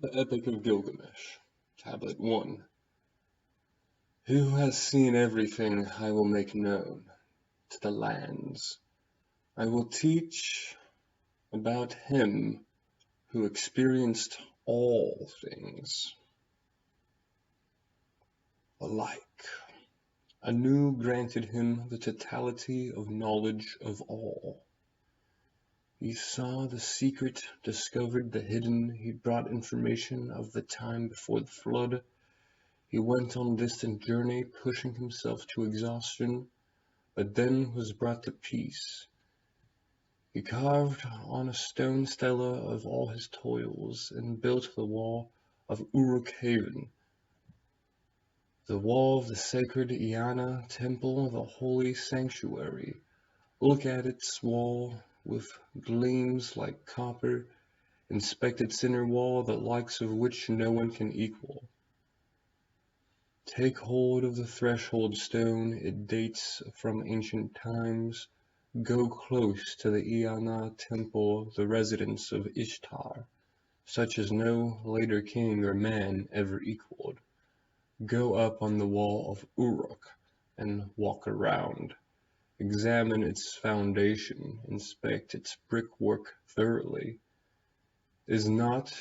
The Epic of Gilgamesh, Tablet 1. Who has seen everything I will make known to the lands. I will teach about him who experienced all things alike. Anu granted him the totality of knowledge of all. He saw the secret, discovered the hidden, he brought information of the time before the flood. He went on distant journey, pushing himself to exhaustion, but then was brought to peace. He carved on a stone stela of all his toils, and built the wall of Uruk-haven, the wall of the sacred Eanna temple, the holy sanctuary. Look at its wall with gleams like copper, inspect its inner wall, the likes of which no one can equal. Take hold of the threshold stone, it dates from ancient times. Go close to the Eanna temple, the residence of Ishtar, such as no later king or man ever equaled. Go up on the wall of Uruk and walk around. Examine its foundation, inspect its brickwork thoroughly. Is not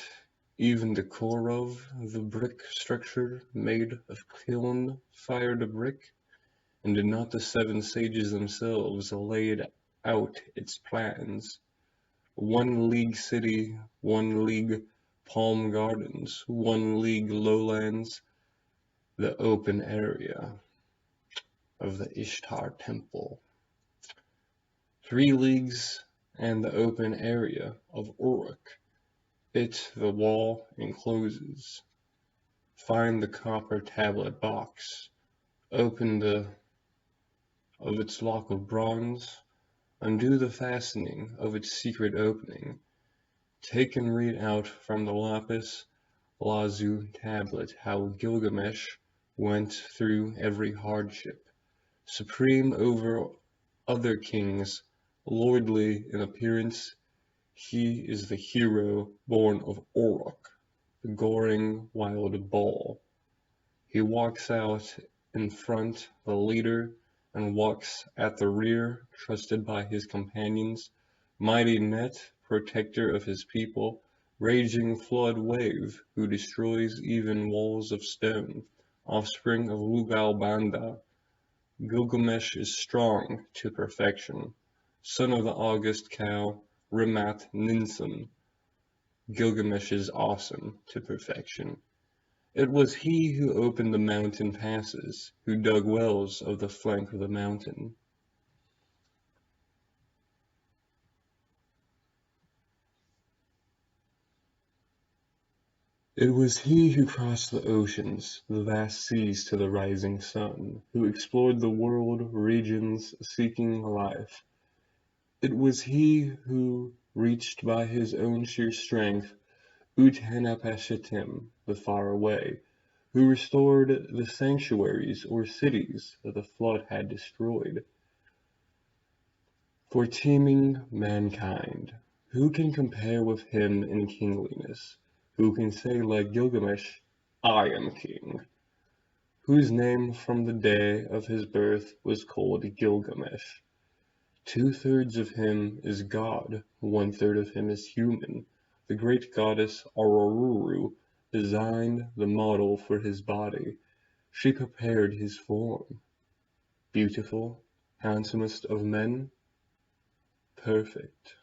even the core of the brick structure made of kiln-fired brick? And did not the seven sages themselves laid out its plans? 1 league city, 1 league palm gardens, 1 league lowlands, the open area of the Ishtar temple. 3 leagues and the open area of Uruk. It the wall encloses. Find the copper tablet box. Open the of its lock of bronze. Undo the fastening of its secret opening. Take and read out from the lapis lazuli tablet how Gilgamesh went through every hardship. Supreme over other kings, lordly in appearance, he is the hero born of Uruk, the goring wild bull. He walks out in front, the leader, and walks at the rear, trusted by his companions, mighty net, protector of his people, raging flood wave, who destroys even walls of stone, offspring of Lugalbanda. Gilgamesh is strong to perfection, son of the august cow, Rimat Ninsun. Gilgamesh is awesome to perfection. It was he who opened the mountain passes, who dug wells of the flank of the mountain. It was he who crossed the oceans, the vast seas to the rising sun, who explored the world regions seeking life. It was he who reached by his own sheer strength Utnapishtim, the far away, who restored the sanctuaries or cities that the flood had destroyed. For teeming mankind, who can compare with him in kingliness? Who can say like Gilgamesh, I am king? Whose name from the day of his birth was called Gilgamesh. 2/3 of him is God, 1/3 of him is human. The great goddess Araruru designed the model for his body. She prepared his form. Beautiful, handsomest of men, perfect.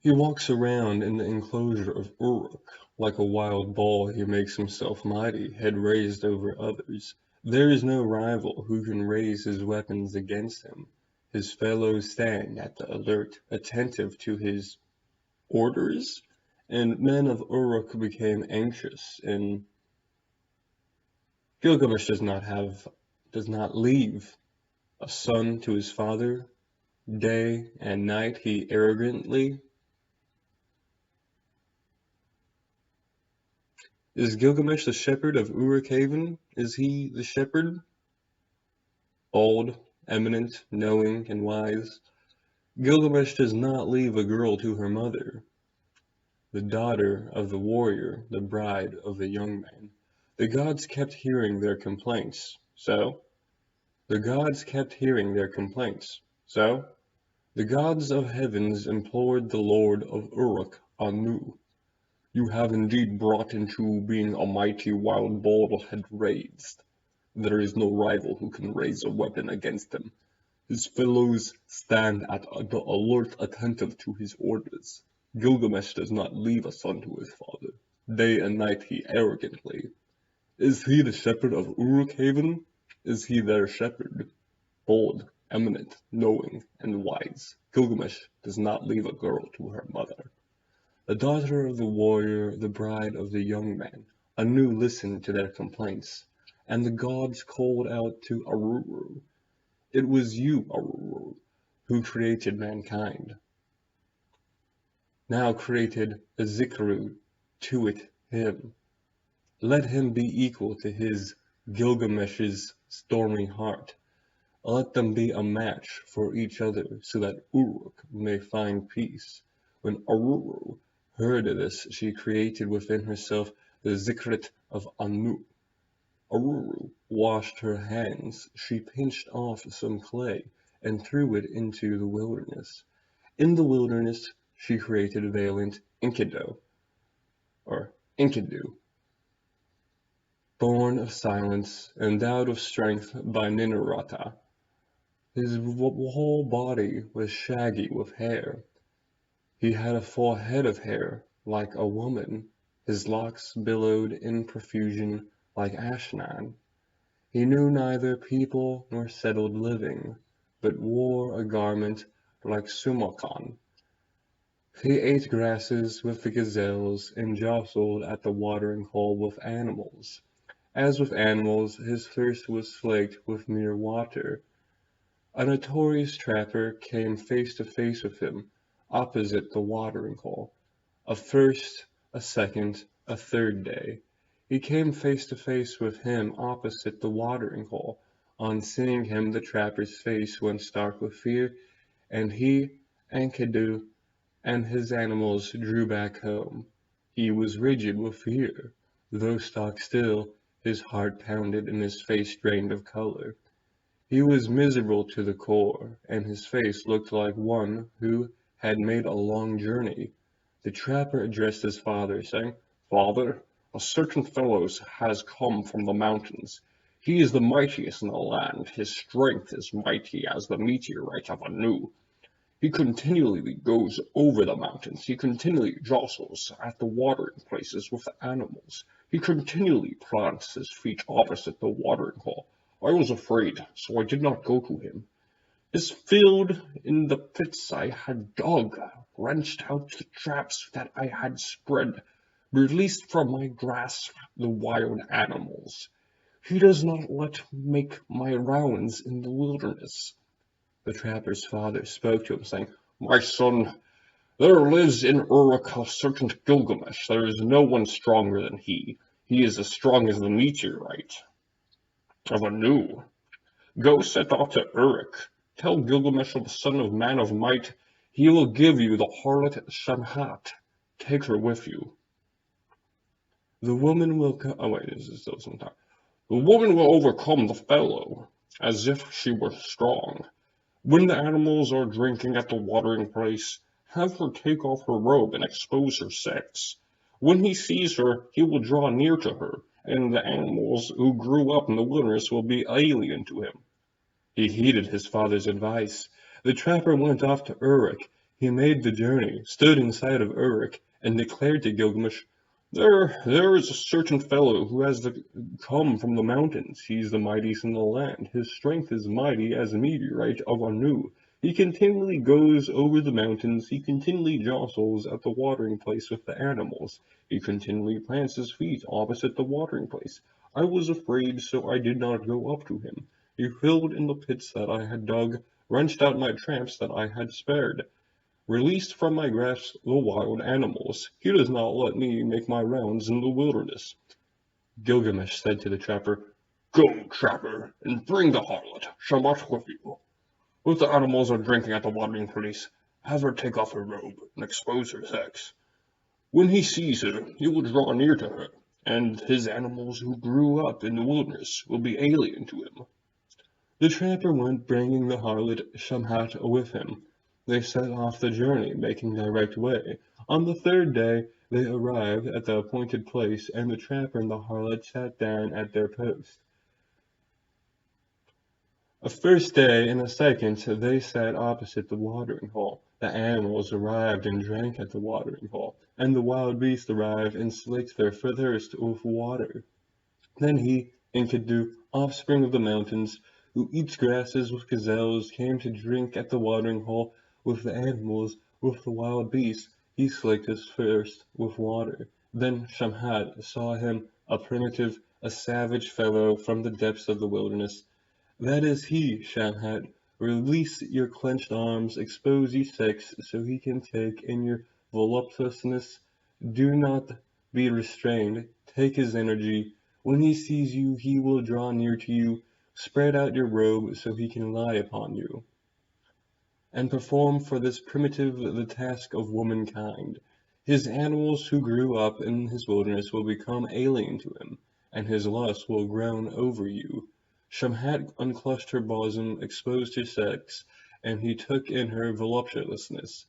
He walks around in the enclosure of Uruk. Like a wild bull he makes himself mighty, head raised over others. There is no rival who can raise his weapons against him. His fellows stand at the alert, attentive to his orders, and men of Uruk became anxious, and Gilgamesh does not leave a son to his father. Day and night he arrogantly Is Gilgamesh the shepherd of Uruk-haven? Is he the shepherd? Old, eminent, knowing, and wise. Gilgamesh does not leave a girl to her mother, the daughter of the warrior, the bride of the young man. The gods kept hearing their complaints. The gods kept hearing their complaints. The gods of heavens implored the Lord of Uruk, Anu. You have indeed brought into being a mighty wild bull had raised. There is no rival who can raise a weapon against him. His fellows stand at the alert, attentive to his orders. Gilgamesh does not leave a son to his father. Day and night he arrogantly. Is he the shepherd of Uruk-haven? Is he their shepherd? Bold, eminent, knowing, and wise, Gilgamesh does not leave a girl to her mother. The daughter of the warrior, the bride of the young man, Anu listened to their complaints, and the gods called out to Aruru. It was you, Aruru, who created mankind. Now created a Zikru to it him. Let him be equal to his Gilgamesh's stormy heart. Let them be a match for each other so that Uruk may find peace. When Aruru heard of this, she created within herself the Zikrit of Anu. Aruru washed her hands. She pinched off some clay and threw it into the wilderness. In the wilderness, she created valiant Enkidu, born of silence, endowed of strength by Ninurta. His whole body was shaggy with hair. He had a full head of hair, like a woman. His locks billowed in profusion like Ashnan. He knew neither people nor settled living, but wore a garment like Sumakan. He ate grasses with the gazelles and jostled at the watering hole with animals. As with animals, his thirst was slaked with mere water. A notorious trapper came face to face with him, opposite the watering hole. A first, a second, a third day. He came face to face with him opposite the watering hole. On seeing him, the trapper's face went stark with fear, and he, Enkidu, and his animals drew back home. He was rigid with fear. Though stock still, his heart pounded and his face drained of color. He was miserable to the core, and his face looked like one who had made a long journey. The trapper addressed his father, saying, Father, a certain fellow has come from the mountains. He is the mightiest in the land. His strength is mighty as the meteorite of Anu. He continually goes over the mountains. He continually jostles at the watering places with the animals. He continually plants his feet opposite the watering hole. I was afraid, so I did not go to him. Is filled in the pits I had dug, wrenched out the traps that I had spread, released from my grasp the wild animals. He does not let make my rounds in the wilderness. The trapper's father spoke to him, saying, My son, there lives in Uruk a certain Gilgamesh. There is no one stronger than he. He is as strong as the meteorite of Anu. Go set off to Uruk. Tell Gilgamesh, the son of man of might, he will give you the harlot Shamhat. Take her with you. The woman will this is still some time. The woman will overcome the fellow, as if she were strong. When the animals are drinking at the watering place, have her take off her robe and expose her sex. When he sees her, he will draw near to her, and the animals who grew up in the wilderness will be alien to him. He heeded his father's advice. The trapper went off to Uruk. He made the journey, stood in sight of Uruk, and declared to Gilgamesh, there is a certain fellow who has come from the mountains. He is the mightiest in the land. His strength is mighty as a meteorite of Anu. He continually goes over the mountains. He continually jostles at the watering place with the animals. He continually plants his feet opposite the watering place. I was afraid, so I did not go up to him. He filled in the pits that I had dug, wrenched out my traps that I had spared, released from my grasp the wild animals. He does not let me make my rounds in the wilderness. Gilgamesh said to the trapper, "Go, trapper, and bring the harlot, Shamash, with you. If the animals are drinking at the watering place, have her take off her robe and expose her sex. When he sees her, he will draw near to her, and his animals who grew up in the wilderness will be alien to him." The trapper went, bringing the harlot Shamhat with him. They set off the journey, making direct way. On the third day they arrived at the appointed place, and the trapper and the harlot sat down at their post. A first day and a second they sat opposite the watering hole. The animals arrived and drank at the watering hole, and the wild beasts arrived and slaked their thirst with water. Then he, Enkidu, offspring of the mountains, who eats grasses with gazelles, came to drink at the watering hole with the animals, with the wild beasts. He slaked his thirst with water. Then Shamhat saw him, a primitive, a savage fellow from the depths of the wilderness. "That is he, Shamhat. Release your clenched arms, expose your sex, so he can take in your voluptuousness. Do not be restrained. Take his energy. When he sees you, he will draw near to you. Spread out your robe so he can lie upon you, and perform for this primitive the task of womankind. His animals who grew up in his wilderness will become alien to him, and his lust will groan over you." Shamhat unclutched her bosom, exposed her sex, and he took in her voluptuousness.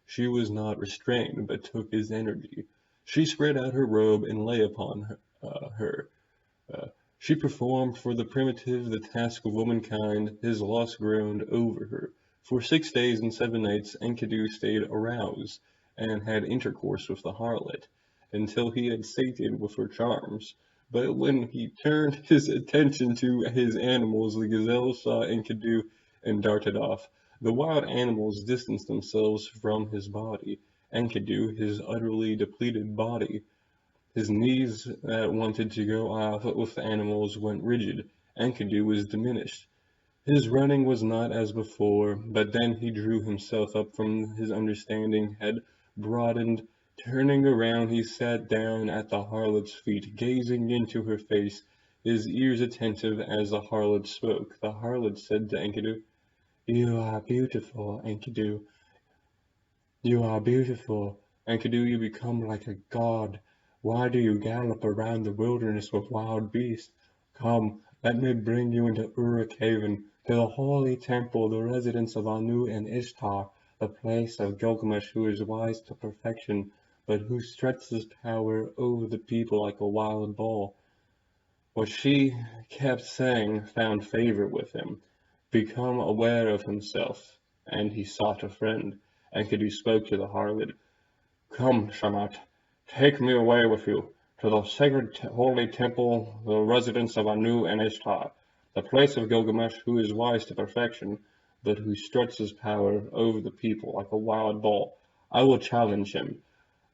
She was not restrained, but took his energy. She spread out her robe and lay upon her. Uh, she performed for the primitive the task of womankind. His lust groaned over her. For 6 days and 7 nights Enkidu stayed aroused, and had intercourse with the harlot, until he had sated with her charms. But when he turned his attention to his animals, the gazelle saw Enkidu and darted off. The wild animals distanced themselves from his body. Enkidu, his utterly depleted body, his knees that wanted to go off with the animals went rigid. Enkidu was diminished. His running was not as before, but then he drew himself up from his understanding, head broadened. Turning around, he sat down at the harlot's feet, gazing into her face, his ears attentive as the harlot spoke. The harlot said to Enkidu, "You are beautiful, Enkidu. You are beautiful, Enkidu. You become like a god. Why do you gallop around the wilderness with wild beasts? Come, let me bring you into Uruk Haven, to the holy temple, the residence of Anu and Ishtar, the place of Gilgamesh, who is wise to perfection, but who stretches his power over the people like a wild bull." What she kept saying found favor with him. Become aware of himself, and he sought a friend. Enkidu spoke to the harlot. "Come, Shamat, take me away with you, to the sacred holy temple, the residence of Anu and Ishtar, the place of Gilgamesh, who is wise to perfection, but who struts his power over the people like a wild bull. I will challenge him.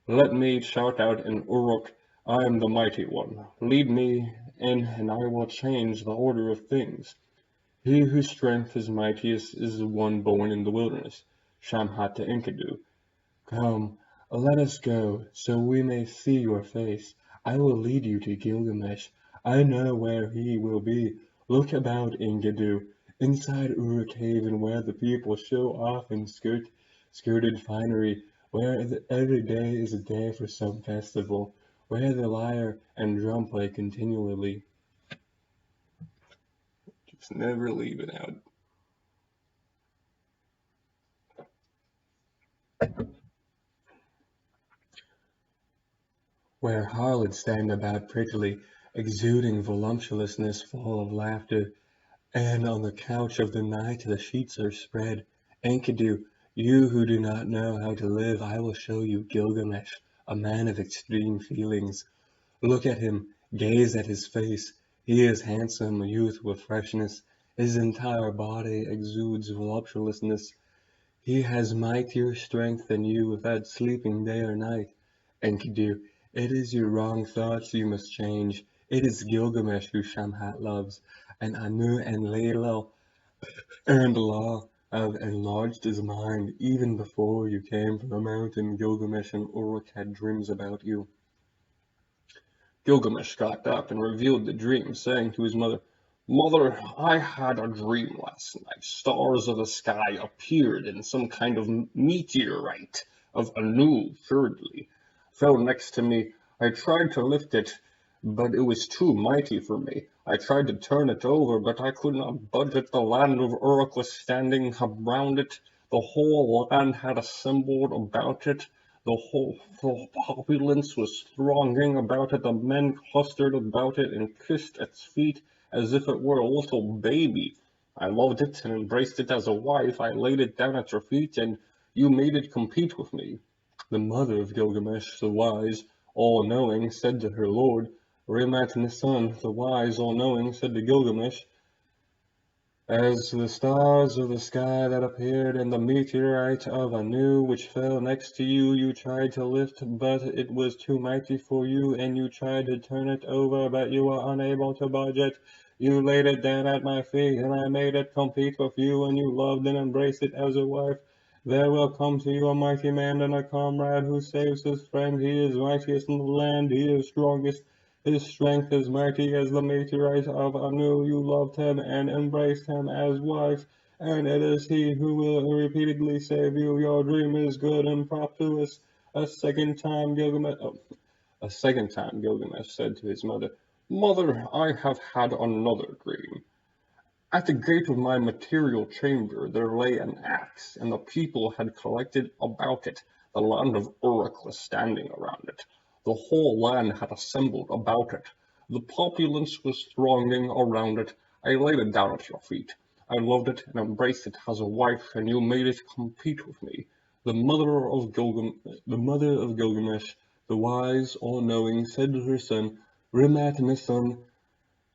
Let me shout out in Uruk, I am the mighty one. Lead me in, and I will change the order of things. He whose strength is mightiest is the one born in the wilderness." Shamhat to Enkidu. "Come, let us go, so we may see your face. I will lead you to Gilgamesh. I know where he will be. Look about, Enkidu, inside Uruk Haven, where the people show off in skirted finery, where every day is a day for some festival, where the lyre and drum play continually." Just never leave it out. Where harlots stand about prettily, exuding voluptuousness, full of laughter, and on the couch of the night the sheets are spread. Enkidu, you who do not know how to live, I will show you Gilgamesh, a man of extreme feelings. Look at him, gaze at his face. He is handsome, a youth with freshness. His entire body exudes voluptuousness. He has mightier strength than you without sleeping day or night. Enkidu, it is your wrong thoughts you must change. It is Gilgamesh who Shamhat loves, and Anu and Laila and Allah have enlarged his mind. Even before you came from the mountain, Gilgamesh and Uruk had dreams about you. Gilgamesh got up and revealed the dream, saying to his mother, "Mother, I had a dream last night. Stars of the sky appeared, and some kind of meteorite of Anu, thirdly, fell next to me. I tried to lift it, but it was too mighty for me. I tried to turn it over, but I could not budge it. The land of Uruk was standing around it. The whole land had assembled about it. The populace was thronging about it. The men clustered about it and kissed its feet as if it were a little baby. I loved it and embraced it as a wife. I laid it down at your feet, and you made it compete with me." The mother of Gilgamesh, the wise, all-knowing, said to her lord, Rimat-Nissan, the wise, all-knowing, said to Gilgamesh, "As the stars of the sky that appeared and the meteorite of Anu which fell next to you, you tried to lift, but it was too mighty for you, and you tried to turn it over, but you were unable to budge it. You laid it down at my feet, and I made it compete with you, and you loved and embraced it as a wife. There will come to you a mighty man and a comrade who saves his friend. He is mightiest in the land, he is strongest. His strength is mighty as the meteorite of Anu. You loved him and embraced him as wife, and it is he who will repeatedly save you. Your dream is good and prosperous." A second time Gilgamesh said to his mother, "Mother, I have had another dream. At the gate of my material chamber there lay an axe, and the people had collected about it. The land of Uruk was standing around it. The whole land had assembled about it. The populace was thronging around it. I laid it down at your feet. I loved it and embraced it as a wife, and you made it compete with me." The mother of Gilgamesh, the wise, all-knowing, said to her son, Rimat-Nissan,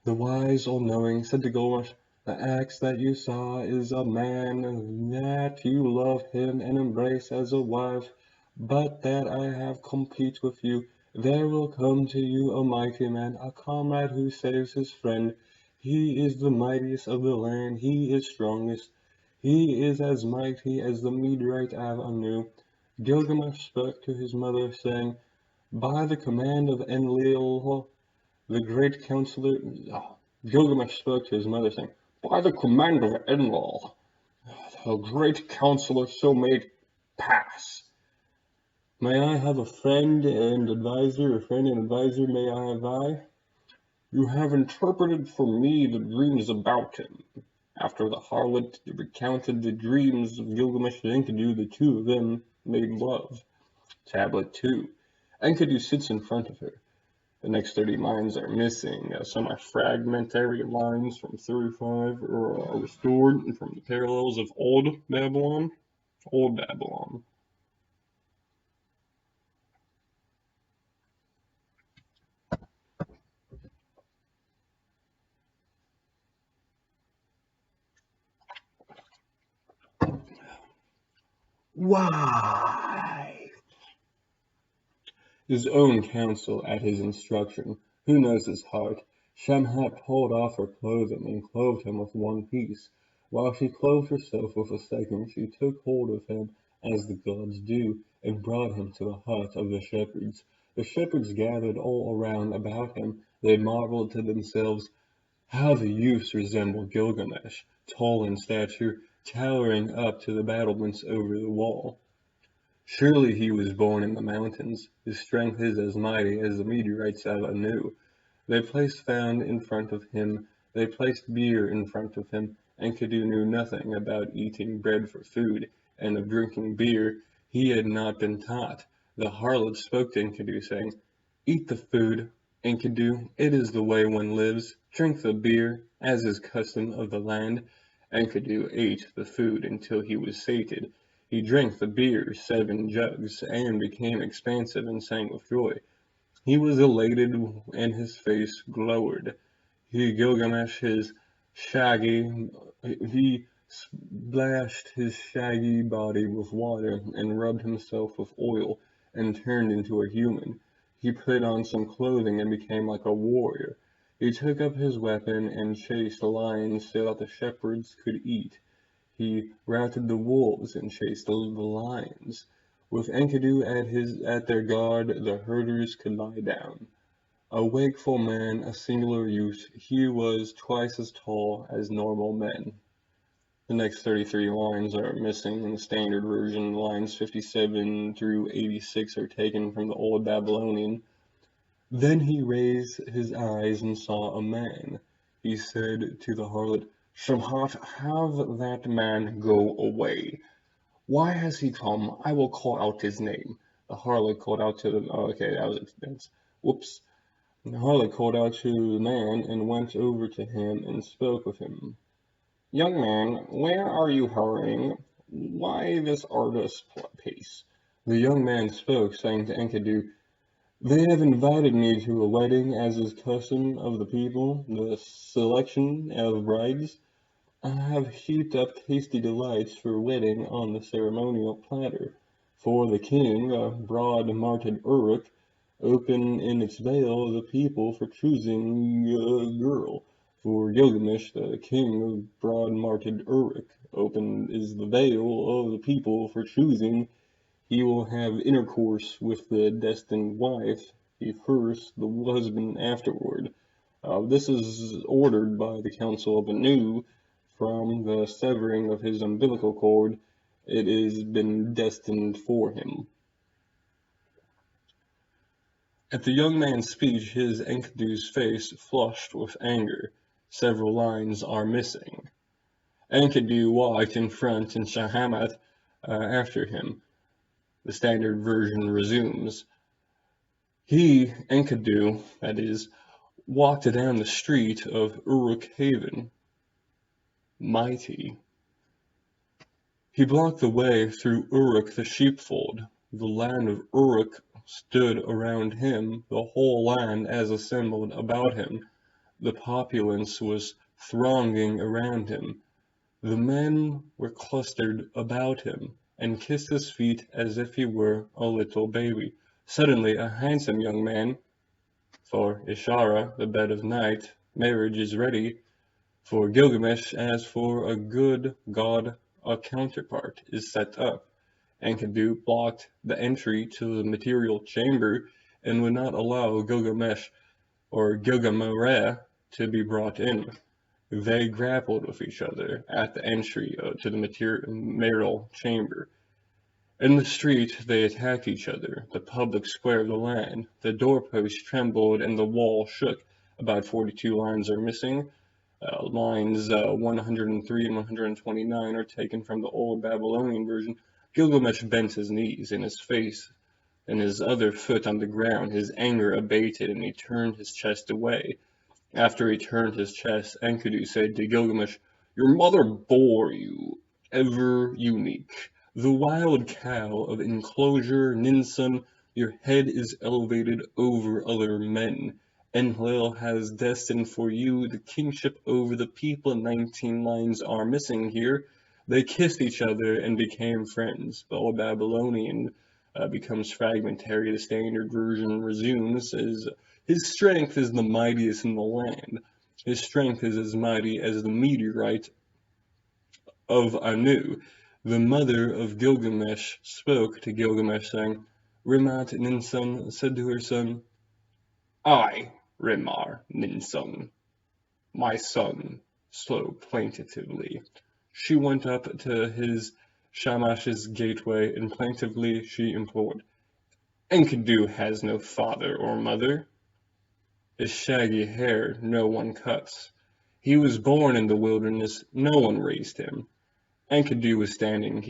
the wise, all-knowing, said to Gilgamesh, "The axe that you saw is a man that you love him and embrace as a wife, but that I have compete with you. There will come to you a mighty man, a comrade who saves his friend. He is the mightiest of the land, he is strongest. He is as mighty as the meteorite of Anu." Gilgamesh spoke to his mother, saying, "By the command of Enlil, the great counselor." Gilgamesh spoke to his mother, saying, "By the command of Enlil, the great counselor, so made pass. May I have a friend and advisor, may I have I? You have interpreted for me the dreams about him." After the harlot recounted the dreams of Gilgamesh and Enkidu, the two of them made love. Tablet 2. Enkidu sits in front of her. The next 30 lines are missing. Some are fragmentary lines from 35 are restored from the parallels of Old Babylon. Old Babylon. Why? His own counsel at his instruction. Who knows his heart? Shamhat pulled off her clothing and clothed him with one piece. While she clothed herself with a second, she took hold of him as the gods do, and brought him to the hut of the shepherds. The shepherds gathered all around about him. They marveled to themselves, "How the youths resemble Gilgamesh, tall in stature, towering up to the battlements over the wall. Surely he was born in the mountains. His strength is as mighty as the meteorites of Anu." They placed found in front of him. They placed beer in front of him. Enkidu knew nothing about eating bread for food, and of drinking beer he had not been taught. The harlot spoke to Enkidu, saying, "Eat the food, Enkidu, it is the way one lives. Drink the beer, as is custom of the land." Enkidu ate the food until he was sated. He drank the beer, 7 jugs, and became expansive and sang with joy. He was elated, and his face glowed. Gilgamesh, he splashed his shaggy body with water, and rubbed himself with oil, and turned into a human. He put on some clothing and became like a warrior. He took up his weapon and chased lions so that the shepherds could eat. He routed the wolves and chased the lions. With Enkidu at their guard, the herders could lie down. A wakeful man, a singular youth, he was twice as tall as normal men. The next 33 lines are missing in the standard version. Lines 57 through 86 are taken from the Old Babylonian. Then he raised his eyes and saw a man. He said to the harlot, Shamhat, have that man go away. Why has he come? I will call out his name. The harlot called out to the. Oh, okay, that was it. Whoops. The harlot called out to the man and went over to him and spoke with him. Young man, where are you hurrying? Why this arduous pace? The young man spoke, saying to Enkidu, They have invited me to a wedding, as is custom of the people, the selection of brides. I have heaped up tasty delights for wedding on the ceremonial platter. For the king, a broad-marted Uruk, open in its veil the people for choosing a girl. For Gilgamesh, the king of broad-marted Uruk, open is the veil of the people for choosing. He will have intercourse with the destined wife, he first, the husband afterward. This is ordered by the Council of Anu. From the severing of his umbilical cord, it has been destined for him. At the young man's speech, his Enkidu's face flushed with anger. Several lines are missing. Enkidu walked in front and Shahamat after him. The standard version resumes. He, Enkidu, that is, walked down the street of Uruk Haven, mighty. He blocked the way through Uruk the sheepfold. The land of Uruk stood around him, the whole land as assembled about him. The populace was thronging around him. The men were clustered about him, and kissed his feet as if he were a little baby. Suddenly a handsome young man, for Ishara, the bed of night, marriage is ready, for Gilgamesh, as for a good god, a counterpart is set up. Enkidu blocked the entry to the material chamber and would not allow Gilgamesh or Gilgamereh to be brought in. They grappled with each other at the entry to the marital chamber. In the street they attacked each other, the public square of the land. The doorpost trembled and the wall shook. About 42 lines are missing. Lines 103 and 129 are taken from the Old Babylonian version. Gilgamesh bent his knees and his face and his other foot on the ground. His anger abated and he turned his chest away. After he turned his chest, Enkidu said to Gilgamesh, Your mother bore you, ever unique. The wild cow of enclosure, Ninsun, your head is elevated over other men. Enlil has destined for you the kingship over the people. 19 lines are missing here. They kissed each other and became friends. The Old Babylonian becomes fragmentary. The standard version resumes as his strength is the mightiest in the land. His strength is as mighty as the meteorite of Anu. The mother of Gilgamesh spoke to Gilgamesh, saying, Rimat Ninsun said to her son, I, Rimar Ninsun, my son, spoke plaintively. She went up to his Shamash's gateway, and plaintively she implored, Enkidu has no father or mother. His shaggy hair no one cuts. He was born in the wilderness, no one raised him. Enkidu was standing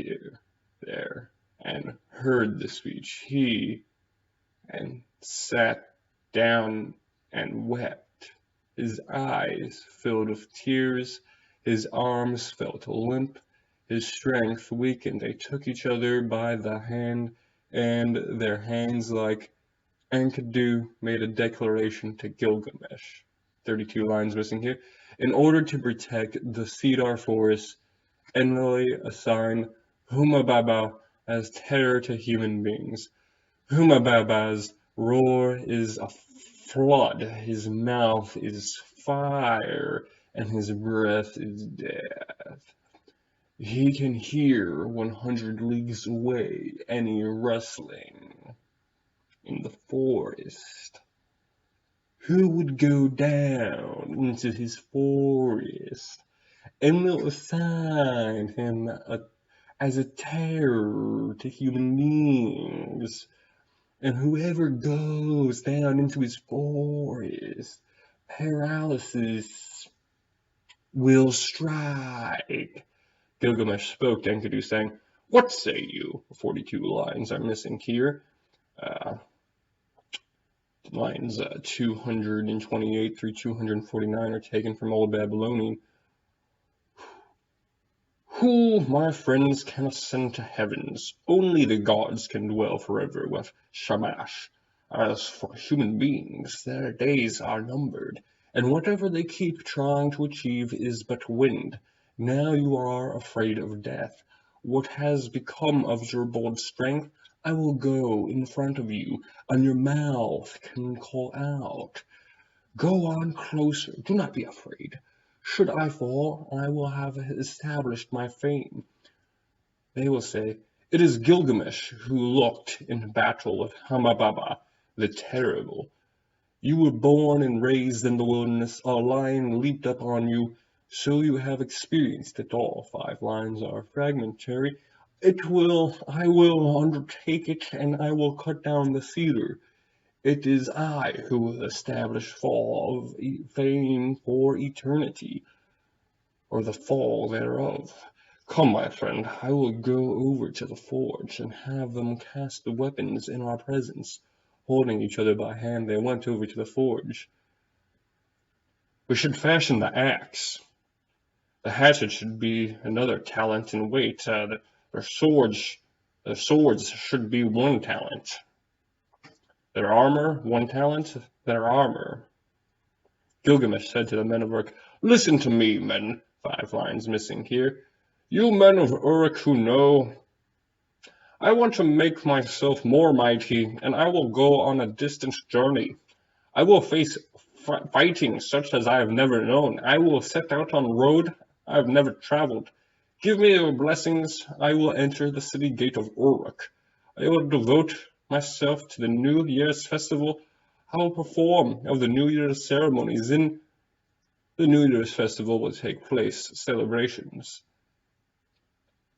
there, and heard the speech. He and sat down and wept. His eyes filled with tears, his arms felt limp, his strength weakened. They took each other by the hand, and their hands like Enkidu made a declaration to Gilgamesh. 32 lines missing here. In order to protect the cedar forest, Enlil assigned Humababa as terror to human beings. Humababa's roar is a flood, his mouth is fire, and his breath is death. He can hear 100 leagues away any rustling in the forest. who would go down into his forest, and will assign him as a terror to human beings. And whoever goes down into his forest, paralysis will strike. Gilgamesh spoke to Enkidu, saying, "What say you?" 42 lines are missing here. Lines 228 through 249 are taken from Old Babylonian. Who, my friends, can ascend to heavens? Only the gods can dwell forever with Shamash. As for human beings, their days are numbered, and whatever they keep trying to achieve is but wind. Now you are afraid of death. What has become of your bold strength? I will go in front of you, and your mouth can call out. Go on closer, do not be afraid. Should I fall, I will have established my fame. They will say, it is Gilgamesh who looked in battle with Hamababa the Terrible. You were born and raised in the wilderness, a lion leaped up on you, so you have experienced it all. 5 lines are fragmentary. I will undertake it, and I will cut down the cedar. It is I who will establish fall of fame for eternity, or the fall thereof. Come, my friend, I will go over to the forge and have them cast the weapons in our presence. Holding each other by hand, they went over to the forge. We should fashion the axe. The hatchet should be another talent in weight. Their swords should be 1 talent. Their armor, 1 talent. Their armor. Gilgamesh said to the men of Uruk, listen to me, men. 5 lines missing here. You men of Uruk who know, I want to make myself more mighty, and I will go on a distant journey. I will face fighting such as I have never known. I will set out on a road I have never traveled. Give me your blessings. I will enter the city gate of Uruk. I will devote myself to the New Year's festival. I will perform of the New Year's ceremonies. In the New Year's festival will take place celebrations.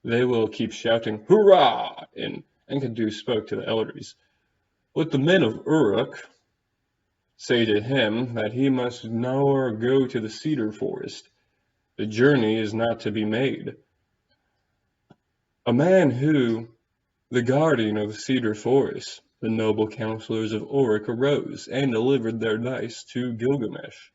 They will keep shouting, hurrah! And Enkidu spoke to the elders. Let the men of Uruk say to him that he must nowhere go to the cedar forest. The journey is not to be made. A man who, the guardian of the cedar forest, the noble counselors of Uruk arose and delivered their dice to Gilgamesh.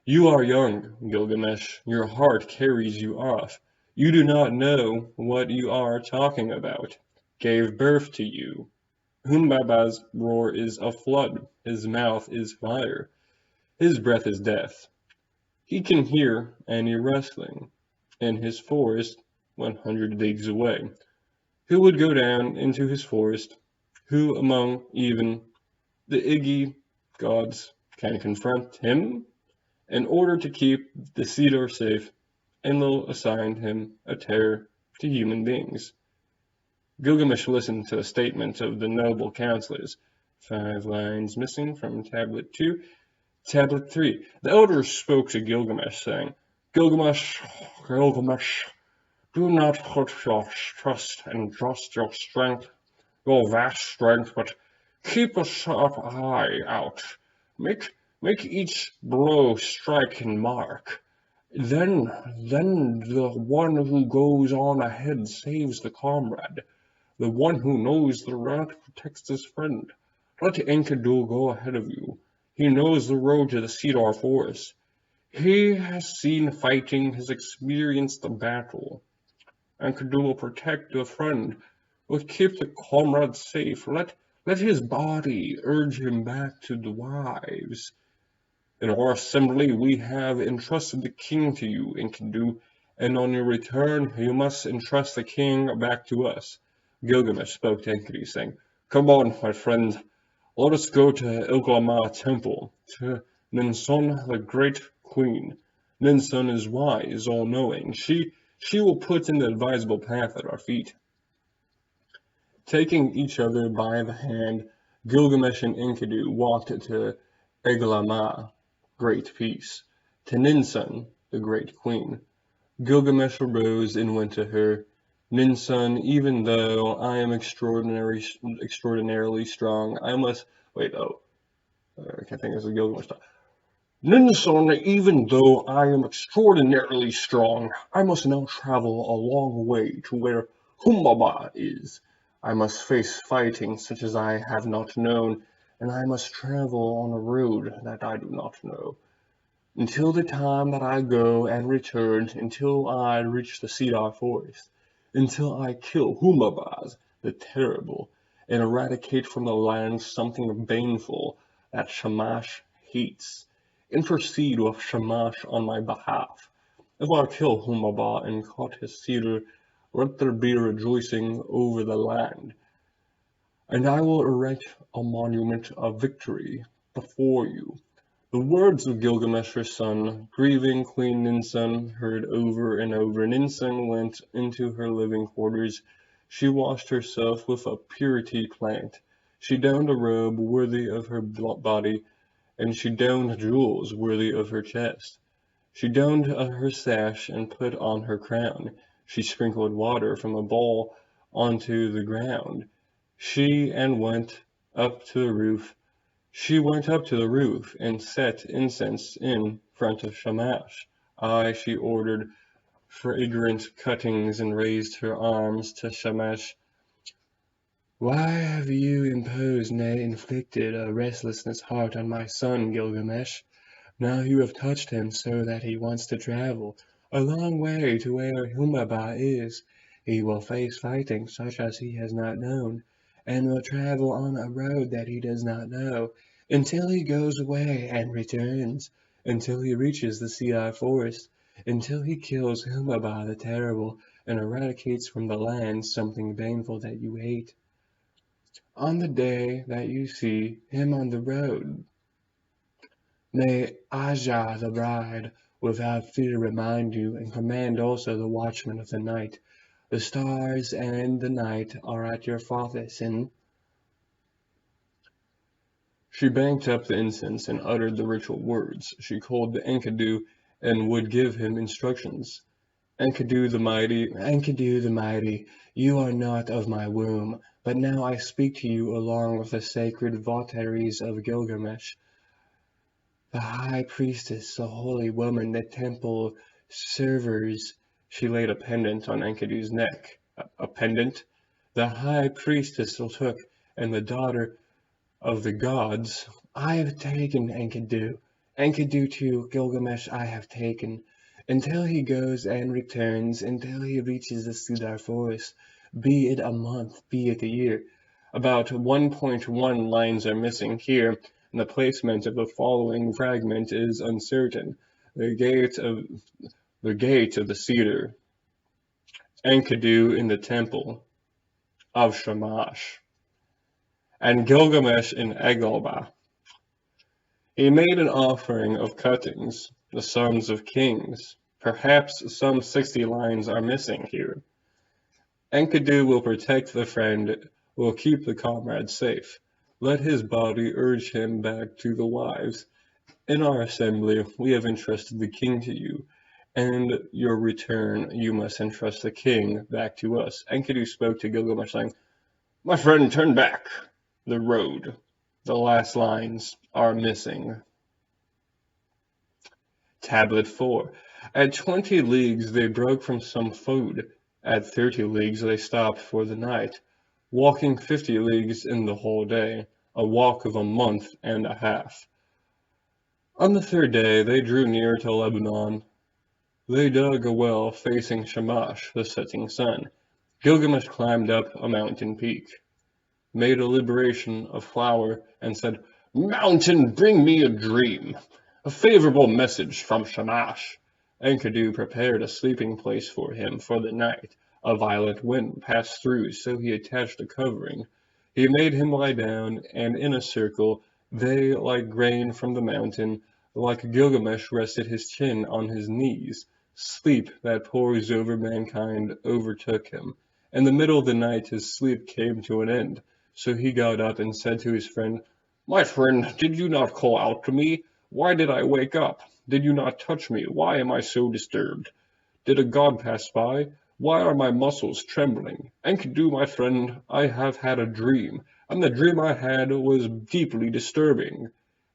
You are young, Gilgamesh. Your heart carries you off. You do not know what you are talking about. Gave birth to you. Humbaba's roar is a flood. His mouth is fire. His breath is death. He can hear any rustling in his forest 100 leagues away. Who would go down into his forest? Who among even the Iggy gods can confront him? In order to keep the cedar safe, Enlil assigned him a terror to human beings. Gilgamesh listened to the statement of the noble counselors. 5 lines missing from tablet 2. Tablet 3. The elders spoke to Gilgamesh, saying, Gilgamesh, do not put your trust in just your strength, your vast strength, but keep a sharp eye out. Make each blow strike and mark. Then the one who goes on ahead saves the comrade. The one who knows the route protects his friend. Let Enkidu go ahead of you. He knows the road to the cedar forest. He has seen fighting, has experienced the battle. Enkidu will protect the friend, will keep the comrade safe. Let his body urge him back to the wives. In our assembly we have entrusted the king to you, Enkidu, and on your return you must entrust the king back to us. Gilgamesh spoke to Enkidu, saying, Come on, my friend, let us go to Ilglama temple, to Ninsun, the great queen. Ninsun is wise, all-knowing. She will put in the advisable path at our feet. Taking each other by the hand, Gilgamesh and Enkidu walked to Eglamaa, Great Peace, to Ninsun, the Great Queen. Gilgamesh arose and went to her. Ninsun, even though I am extraordinarily strong, I must wait. I can't think this is Gilgamesh. Ninsun, even though I am extraordinarily strong, I must now travel a long way to where Humbaba is. I must face fighting such as I have not known, and I must travel on a road that I do not know. Until the time that I go and return, until I reach the cedar forest, until I kill Humabaz, the terrible, and eradicate from the land something baneful that Shamash hates. Intercede with Shamash on my behalf. If I kill Humabah and cut his cedar, let there be rejoicing over the land, and I will erect a monument of victory before you. The words of Gilgamesh her son, grieving Queen Ninsun, heard over and over. Ninsun went into her living quarters. She washed herself with a purity plant. She donned a robe worthy of her body, and she donned jewels worthy of her chest. She donned her sash and put on her crown. She sprinkled water from a bowl onto the ground. She and went up to the roof She went up to the roof and set incense in front of Shamash. She ordered fragrant cuttings and raised her arms to Shamash. Why have you imposed, nay, inflicted a restlessness heart on my son Gilgamesh? Now you have touched him so that he wants to travel a long way to where Humaba is. He will face fighting such as he has not known, and will travel on a road that he does not know, until he goes away and returns, until he reaches the Sea Forest, until he kills Humaba the Terrible, and eradicates from the land something baneful that you hate. On the day that you see him on the road, may Aja the bride without fear remind you, and command also the watchmen of the night. The stars and the night are at your father's, and she banked up the incense and uttered the ritual words. She called the Enkidu and would give him instructions. Enkidu the mighty, you are not of my womb, but now I speak to you along with the sacred votaries of Gilgamesh. The high priestess, the holy woman, the temple servers. She laid a pendant on Enkidu's neck. A pendant? The high priestess took, and the daughter of the gods. I have taken Enkidu. Enkidu to Gilgamesh I have taken. Until he goes and returns, until he reaches the cedar forest, be it a month, be it a year. About 1.1 lines are missing here, and the placement of the following fragment is uncertain. The gate of the cedar. Enkidu in the temple of Shamash. And Gilgamesh in Eglba. He made an offering of cuttings, the sons of kings. Perhaps some 60 lines are missing here. Enkidu will protect the friend, will keep the comrade safe. Let his body urge him back to the wives. In our assembly, we have entrusted the king to you, and your return you must entrust the king back to us. Enkidu spoke to Gilgamesh, saying, My friend, turn back the road. The last lines are missing. Tablet 4. At 20 leagues they broke from some food. At 30 leagues they stopped for the night, walking 50 leagues in the whole day, a walk of a month and a half. On the third day they drew near to Lebanon. They dug a well facing Shamash, the setting sun. Gilgamesh climbed up a mountain peak, made a libation of flour, and said, Mountain, bring me a dream, a favorable message from Shamash. Enkidu prepared a sleeping place for him for the night. A violent wind passed through, so he attached a covering. He made him lie down, and in a circle, they, like grain from the mountain, like Gilgamesh rested his chin on his knees. Sleep that pours over mankind overtook him. In the middle of the night his sleep came to an end. So he got up and said to his friend, "My friend, did you not call out to me? Why did I wake up? Did you not touch me? Why am I so disturbed? Did a god pass by? Why are my muscles trembling? Enkidu, my friend, I have had a dream, and the dream I had was deeply disturbing.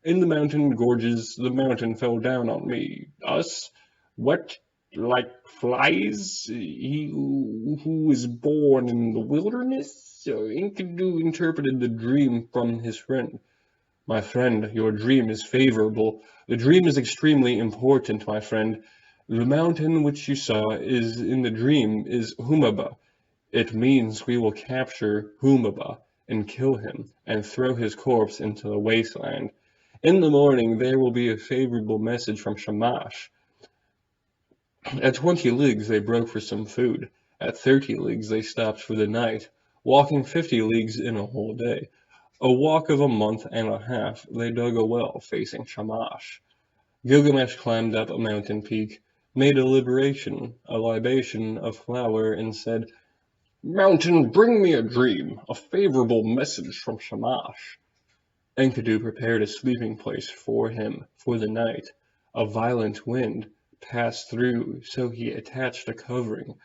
In the mountain gorges, the mountain fell down on me. Us, wet like flies, he who is born in the wilderness." So Enkidu interpreted the dream from his friend. "My friend, your dream is favorable. The dream is extremely important, my friend. The mountain which you saw is in the dream is Humaba. It means we will capture Humaba and kill him and throw his corpse into the wasteland. In the morning there will be a favorable message from Shamash. At 20 leagues they broke for some food. At 30 leagues they stopped for the night, walking 50 leagues in a whole day. A walk of a month and a half, they dug a well facing Shamash. Gilgamesh climbed up a mountain peak, made a libation of flour, and said, "Mountain, bring me a dream, a favorable message from Shamash." Enkidu prepared a sleeping place for him for the night. A violent wind passed through, so he attached a covering.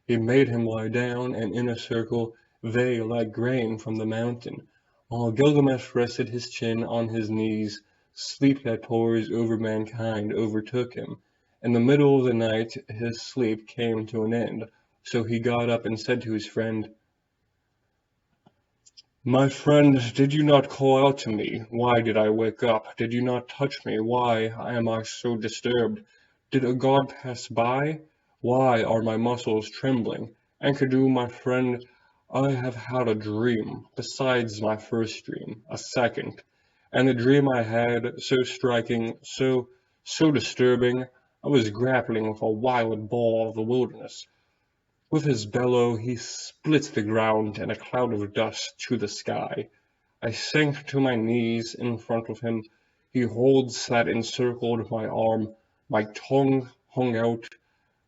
He made him lie down, and in a circle they, like grain from the mountain. While Gilgamesh rested his chin on his knees, sleep that pours over mankind overtook him. In the middle of the night his sleep came to an end, so he got up and said to his friend, "My friend, did you not call out to me? Why did I wake up? Did you not touch me? Why am I so disturbed? Did a god pass by? Why are my muscles trembling? Enkidu, my friend, I have had a dream, besides my first dream, a second. And the dream I had, so striking, so disturbing, I was grappling with a wild boar of the wilderness. With his bellow he splits the ground and a cloud of dust to the sky. I sank to my knees in front of him. He holds that encircled my arm. My tongue hung out,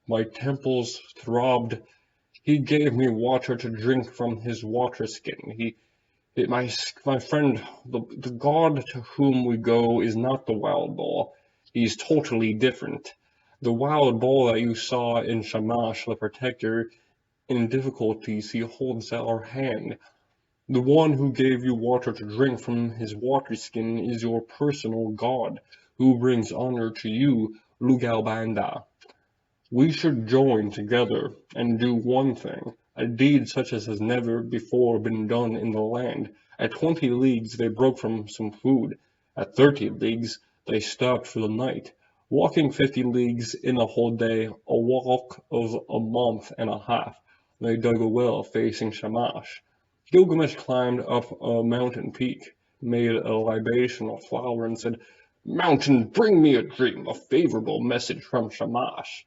my temples throbbed. He gave me water to drink from his water skin. My friend, the god to whom we go is not the wild boar. He's totally different. The wild boar that you saw in Shamash the Protector, in difficulties he holds our hand. The one who gave you water to drink from his water skin is your personal god, who brings honor to you, Lugalbanda. We should join together and do one thing, a deed such as has never before been done in the land. At 20 leagues they broke from some food. At 30 leagues they stopped for the night. Walking 50 leagues in a whole day, a walk of a month and a half, they dug a well facing Shamash. Gilgamesh climbed up a mountain peak, made a libation of flour, and said, "Mountain, bring me a dream, a favorable message from Shamash."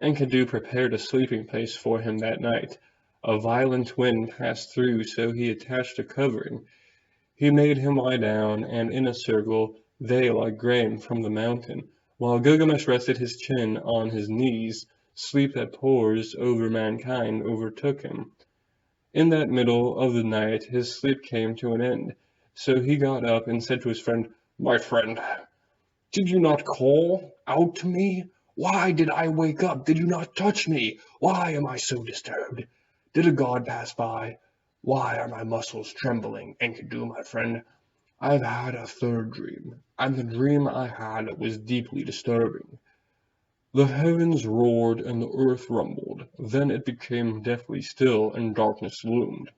Enkidu prepared a sleeping place for him that night. A violent wind passed through, so he attached a covering. He made him lie down, and in a circle they, like grain from the mountain. While Gilgamesh rested his chin on his knees, sleep that pours over mankind overtook him. In that middle of the night his sleep came to an end, so he got up and said to his friend, "My friend, did you not call out to me? Why did I wake up? Did you not touch me? Why am I so disturbed? Did a god pass by? Why are my muscles trembling? Enkidu, my friend, I've had a third dream, and the dream I had was deeply disturbing. The heavens roared and the earth rumbled. Then it became deathly still and darkness loomed.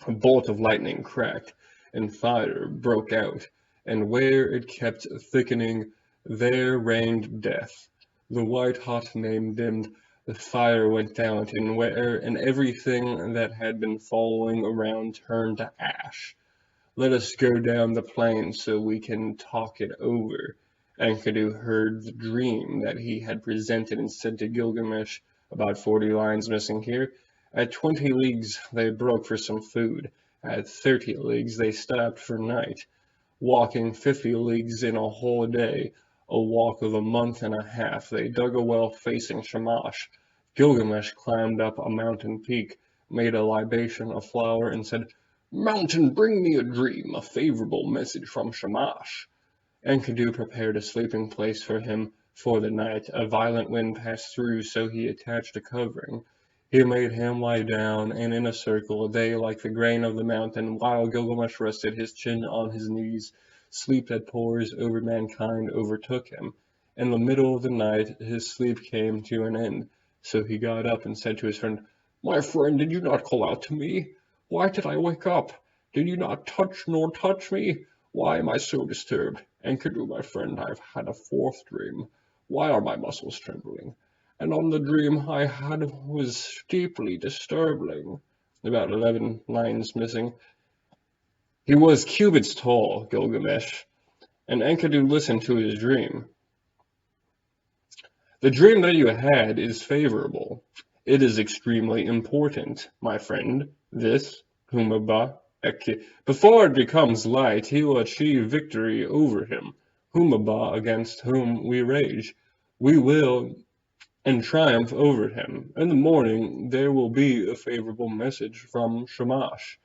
A bolt of lightning cracked, and fire broke out, and where it kept thickening, there reigned death. The white-hot flame dimmed, the fire went out, and everything that had been following around turned to ash. "Let us go down the plain so we can talk it over." Enkidu heard the dream that he had presented and said to Gilgamesh, about 40 lines missing here. At 20 leagues they broke for some food. At 30 leagues they stopped for night. Walking 50 leagues in a whole day, a walk of a month and a half, they dug a well facing Shamash. Gilgamesh climbed up a mountain peak, made a libation of flour, and said, Mountain, bring me a dream, a favorable message from Shamash. Enkidu prepared a sleeping place for him for the night. A violent wind passed through, so he attached a covering. He made him lie down, and in a circle, they like the grain of the mountain, while Gilgamesh rested his chin on his knees. Sleep that pours over mankind overtook him. In the middle of the night, his sleep came to an end. So he got up and said to his friend, "My friend, did you not call out to me? Why did I wake up? Did you not touch nor touch me? Why am I so disturbed? Enkidu, my friend, I've had a fourth dream. Why are my muscles trembling? And on the dream I had was deeply disturbing." About 11 lines missing. He was cubits tall, Gilgamesh, and Enkidu listened to his dream. The dream that you had is favorable. It is extremely important, my friend. This, Humaba, before it becomes light, he will achieve victory over him. Humaba, against whom we rage. We will and triumph over him. In the morning there will be a favorable message from Shamash.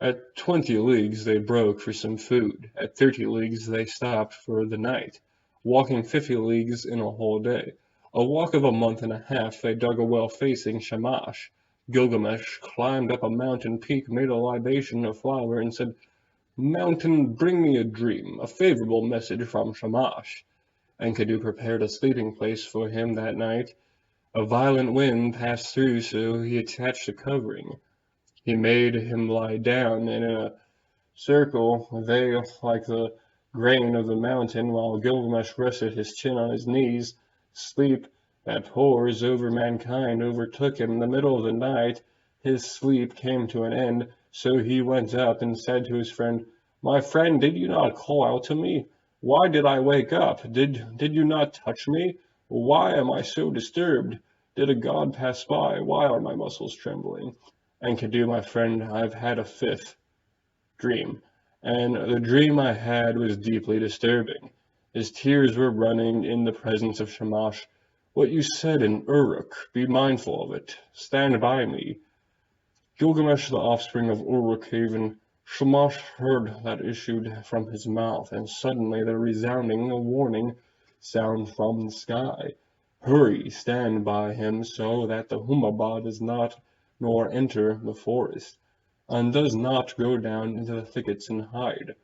At 20 leagues they broke for some food. At 30 leagues they stopped for the night, walking 50 leagues in a whole day. A walk of a month and a half they dug a well facing Shamash. Gilgamesh climbed up a mountain peak, made a libation of flour, and said, "Mountain, bring me a dream, a favorable message from Shamash." Enkidu prepared a sleeping place for him that night. A violent wind passed through, so he attached a covering. He made him lie down, and in a circle they like the grain of the mountain, while Gilgamesh rested his chin on his knees. Sleep that pours over mankind overtook him. In the middle of the night his sleep came to an end, so he went up and said to his friend, "My friend, did you not call out to me? Why did I wake up? Did you not touch me? Why am I so disturbed? Did a god pass by? Why are my muscles trembling?" "Enkidu, my friend, I've had a fifth dream, and the dream I had was deeply disturbing. His tears were running in the presence of Shamash. What you said in Uruk, be mindful of it. Stand by me." Gilgamesh, the offspring of Uruk-haven, Shamash heard that issued from his mouth, and suddenly the resounding warning sound from the sky. "Hurry, stand by him so that the Humaba does not nor enter the forest, and does not go down into the thickets and hide.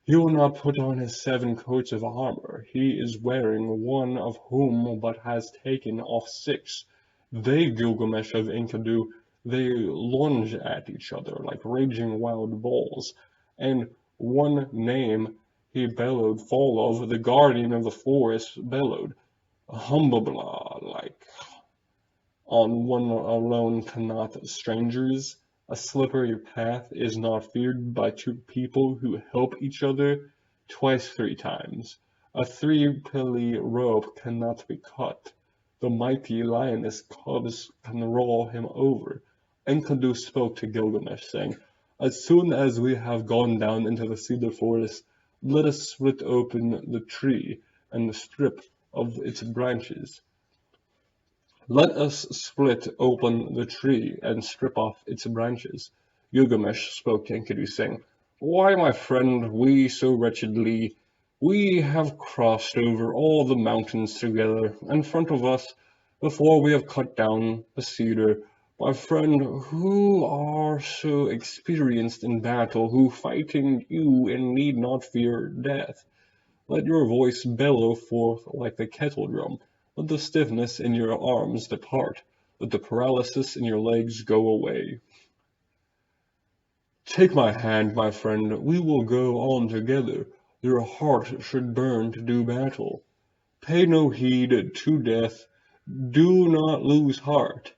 He will not put on his 7 coats of armor. He is wearing one of whom but has taken off 6. They, Gilgamesh of Enkidu, they lunge at each other like raging wild bulls. And one name he bellowed full of, the guardian of the forest bellowed, Humbabla, like on one alone cannot strangers. A slippery path is not feared by 2 people who help each other. Twice 3 times. A 3-pilly rope cannot be cut. The mighty lioness cubs can roll him over. Enkidu spoke to Gilgamesh, saying, "As soon as we have gone down into the cedar forest, let us split open the tree and strip of its branches. Let us split open the tree and strip off its branches." Gilgamesh spoke to Enkidu, saying, "Why, my friend, we so wretchedly? We have crossed over all the mountains together in front of us before we have cut down the cedar. My friend, who are so experienced in battle, who fighting you and need not fear death. Let your voice bellow forth like the kettle drum. Let the stiffness in your arms depart. Let the paralysis in your legs go away. Take my hand, my friend. We will go on together. Your heart should burn to do battle. Pay no heed to death. Do not lose heart.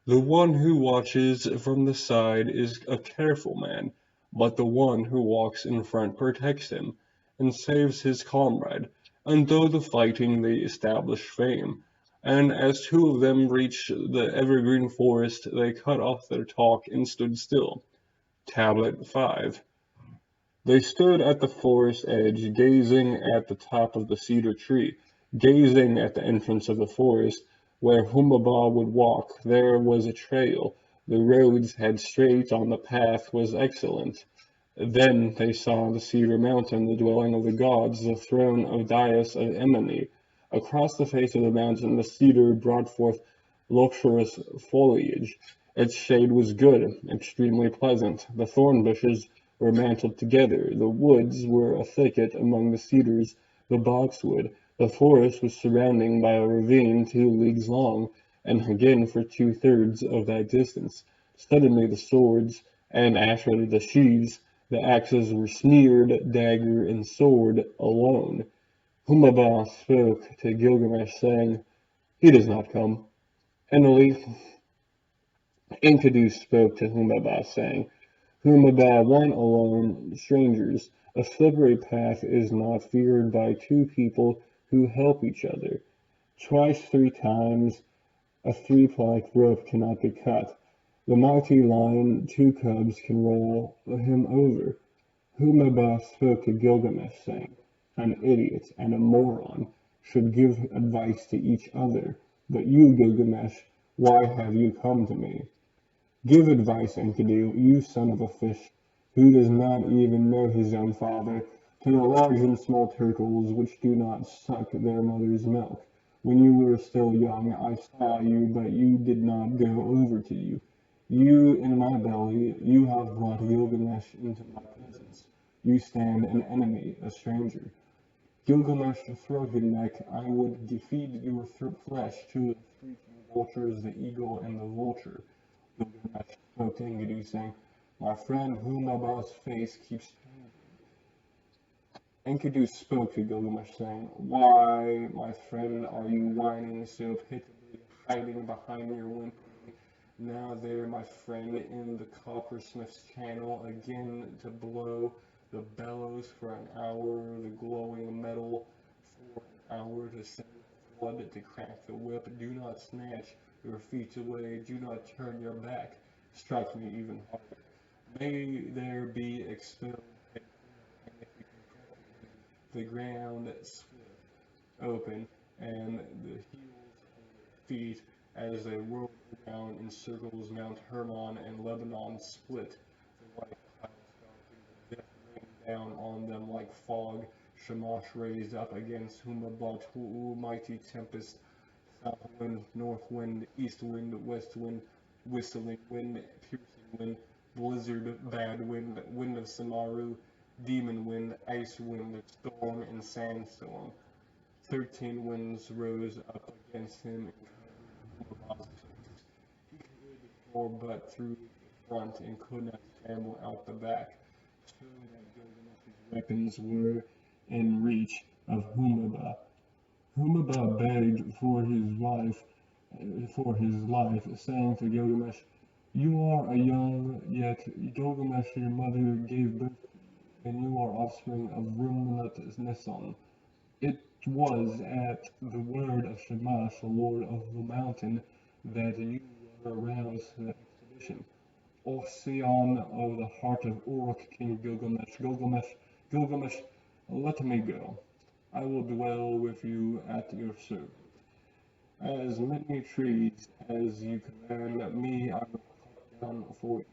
The one who watches from the side is a careful man, but the one who walks in front protects him, and saves his comrade. And though the fighting they establish fame, and as 2 of them reached the evergreen forest, they cut off their talk and stood still. Tablet 5. They stood at the forest edge, gazing at the top of the cedar tree, gazing at the entrance of the forest, where Humaba would walk. There was a trail. The roads had straight on the path was excellent. Then they saw the cedar mountain, the dwelling of the gods, the throne of Daius of Emony. Across the face of the mountain the cedar brought forth luxurious foliage. Its shade was good, extremely pleasant. The thorn bushes were mantled together. The woods were a thicket among the cedars, the boxwood. The forest was surrounded by a ravine 2 leagues long, and again for 2/3 of that distance. Suddenly the swords, and actually the sheaths, the axes were smeared, dagger and sword alone. Humaba spoke to Gilgamesh, saying, "He does not come." Enlil Enkidu spoke to Humaba, saying, "Humaba, one alone, strangers. A slippery path is not feared by 2 people who help each other. Twice 3 times a 3-plank rope cannot be cut. The mighty lion 2 cubs can roll him over." Humaba spoke to Gilgamesh, saying, "An idiot and a moron should give advice to each other, but you, Gilgamesh, why have you come to me? Give advice, Enkidu, you son of a fish, who does not even know his own father, to the large and small turtles which do not suck their mother's milk. When you were still young, I saw you, but you did not go over to you. You in my belly, you have brought Gilgamesh into my presence. You stand an enemy, a stranger. Gilgamesh, throw your neck, I would feed your flesh to the 3 vultures, the eagle and the vulture." Gilgamesh spoke to Enkidu, saying, "My friend Humaba's face keeps changing." Enkidu spoke to Gilgamesh, saying, "Why, my friend, are you whining so pitiably, hiding behind your whimpering? Now there, my friend, in the coppersmith's channel, again to blow the bellows for an hour, the glowing metal for an hour, to send the flood, to crack the whip. Do not snatch your feet away, do not turn your back, strike me even harder. May there be expelled, and if you can the ground split open, and the heels of your feet as they whirled around in circles. Mount Hermon and Lebanon split. The white clouds darkened, the death rained down on them like fog. Shamash raised up against Humabot, mighty tempest, south wind, north wind, east wind, west wind, whistling wind, piercing wind, blizzard, bad wind, wind of Samaru, demon wind, ice wind, storm, and sandstorm. 13 winds rose up against him and covered Humabon's face. He could ignore but through the front and could not scramble out the back, so that Gilgamesh's weapons were in reach of Humaba. Humaba begged for his life, saying to Gilgamesh, "You are a young, yet Gilgamesh your mother gave birth to you, and you are offspring of Rumnat-Neson. It was at the word of Shamash, the lord of the mountain, that you were aroused to the expedition. O Sion of the heart of Uruk, King Gilgamesh, Gilgamesh, let me go. I will dwell with you at your service. As many trees as you command me, I will cut down for you.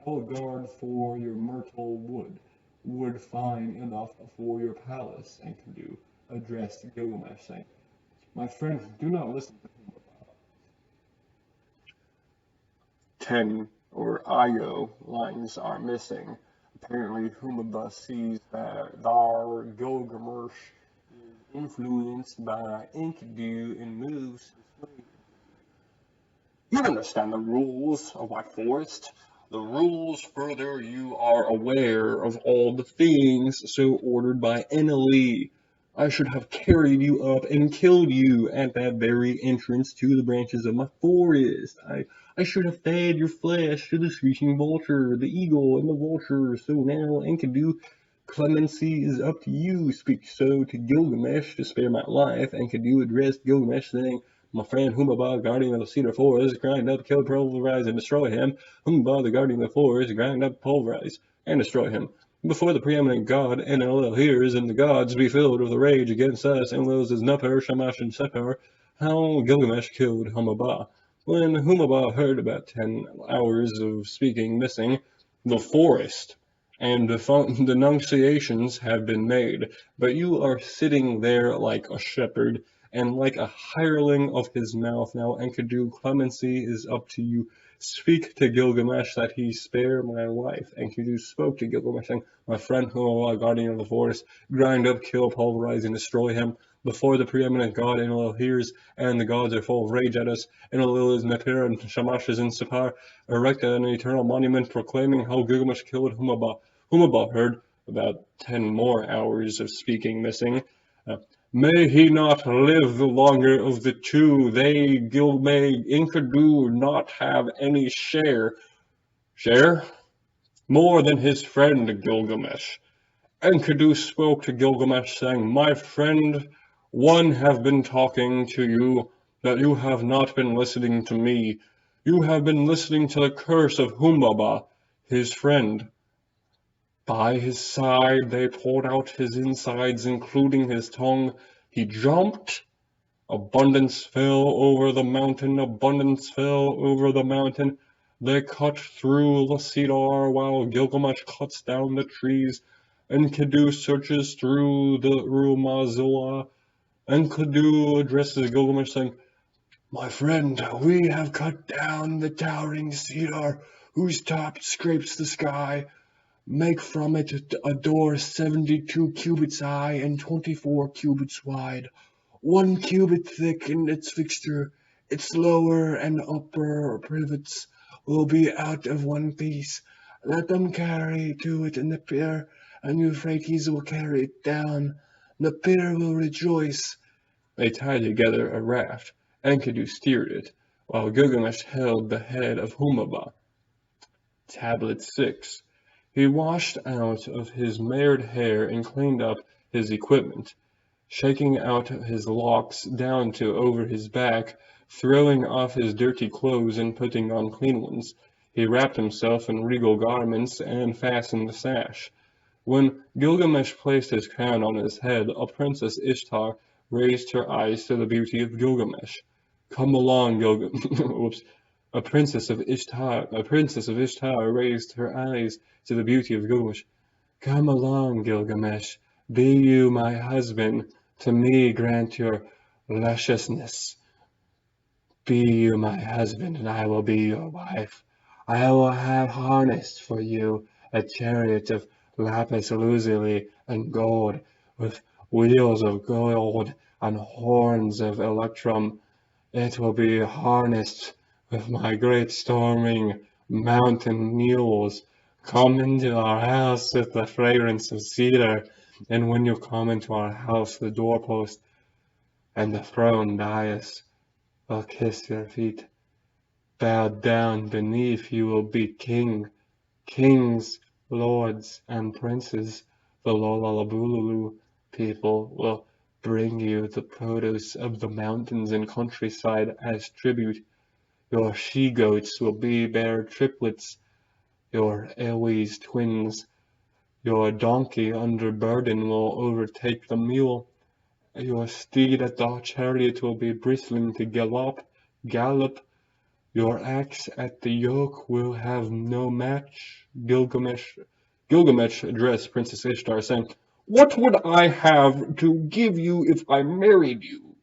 I will guard for your myrtle wood fine enough for your palace, Enkidu addressed Gilgamesh, saying, "My friend, do not listen to him. 10 lines are missing. Apparently, Humaba sees that Dar Gilgamesh is influenced by Enkidu and moves his way. You understand the rules of my forest. The rules, further, you are aware of all the things so ordered by Eneli. I should have carried you up and killed you at that very entrance to the branches of my forest. I should have fed your flesh to the screeching vulture, the eagle, and the vulture. So now, Enkidu, clemency is up to you. Speak so to Gilgamesh to spare my life. Enkidu addressed Gilgamesh, saying, "My friend Humaba, guardian of the cedar forest, grind up, kill, pulverize, and destroy him. Humaba, the guardian of the forest, grind up, pulverize, and destroy him. Before the preeminent god Enlil hears, and the gods be filled with rage against us, Enlil's is Nupper, Shamash, and Seppar, how Gilgamesh killed Humaba." When Humaba heard about 10 hours of speaking missing, the forest and denunciations have been made, but you are sitting there like a shepherd and like a hireling of his mouth. Now, Enkidu, clemency is up to you. Speak to Gilgamesh that he spare my life. Enkidu spoke to Gilgamesh, saying, my friend Humaba, guardian of the forest, grind up, kill, pulverize, and destroy him. Before the preeminent god Enlil hears, and the gods are full of rage at us, Enlil is Nepir and Shamash is in Sipar, erect an eternal monument proclaiming how Gilgamesh killed Humaba. Humaba heard about 10 more hours of speaking missing. May he not live the longer of the two. They, may Enkidu not have any share. Share? More than his friend Gilgamesh. Enkidu spoke to Gilgamesh, saying, my friend, one have been talking to you, that you have not been listening to me. You have been listening to the curse of Humbaba, his friend. By his side they poured out his insides, including his tongue. He jumped. Abundance fell over the mountain, abundance fell over the mountain. They cut through the cedar while Gilgamesh cuts down the trees. Enkidu searches through the Rumazilla. Enkidu addresses Gilgamesh saying, my friend, we have cut down the towering cedar whose top scrapes the sky. Make from it a door 72 cubits high and 24 cubits wide. 1 cubit thick in its fixture, its lower and upper pivots will be out of one piece. Let them carry to it in the pier, and Euphrates will carry it down. The pier will rejoice. They tied together a raft. Enkidu steered it, while Gilgamesh held the head of Humaba. Tablet 6. He washed out of his marred hair and cleaned up his equipment, shaking out his locks down to over his back, throwing off his dirty clothes and putting on clean ones. He wrapped himself in regal garments and fastened the sash. When Gilgamesh placed his crown on his head, a princess Ishtar raised her eyes to the beauty of Gilgamesh. Come along, Gilgamesh. A princess of Ishtar raised her eyes to the beauty of Gilgamesh. Come along, Gilgamesh. Be you my husband. To me grant your lusciousness. Be you my husband, and I will be your wife. I will have harnessed for you a chariot of lapis lazuli and gold, with wheels of gold and horns of electrum. It will be harnessed with my great storming mountain mules. Come into our house with the fragrance of cedar, and when you come into our house, the doorpost and the throne dais will kiss your feet. Bowed down beneath you will be kings, lords, and princes. The Lolalabululu people will bring you the produce of the mountains and countryside as tribute. Your she-goats will bear triplets, your Ewi's twins. Your donkey under burden will overtake the mule. Your steed at the chariot will be bristling to gallop. Your axe at the yoke will have no match. Gilgamesh addressed Princess Ishtar, saying, what would I have to give you if I married you?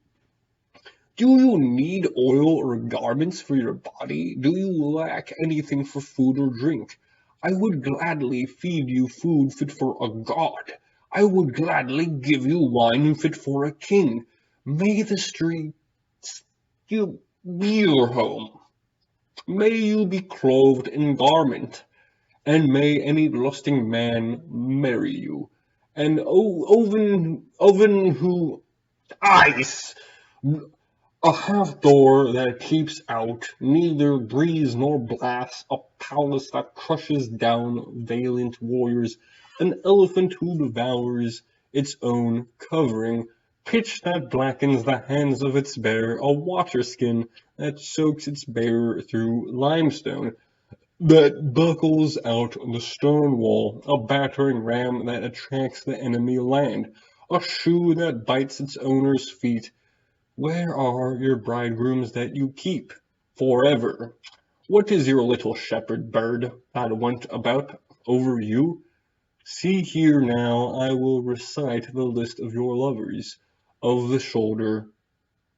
Do you need oil or garments for your body? Do you lack anything for food or drink? I would gladly feed you food fit for a god. I would gladly give you wine fit for a king. May the streets be your home. May you be clothed in garment, and may any lusting man marry you. And oven who ice, a half door that keeps out neither breeze nor blast, a palace that crushes down valiant warriors, an elephant who devours its own covering, pitch that blackens the hands of its bearer, a water skin that soaks its bearer through limestone, that buckles out the stone wall, a battering ram that attracts the enemy land, a shoe that bites its owner's feet. Where are your bridegrooms that you keep? forever. What is your little shepherd bird that went about over you? See here now, I will recite the list of your lovers. Of the shoulder,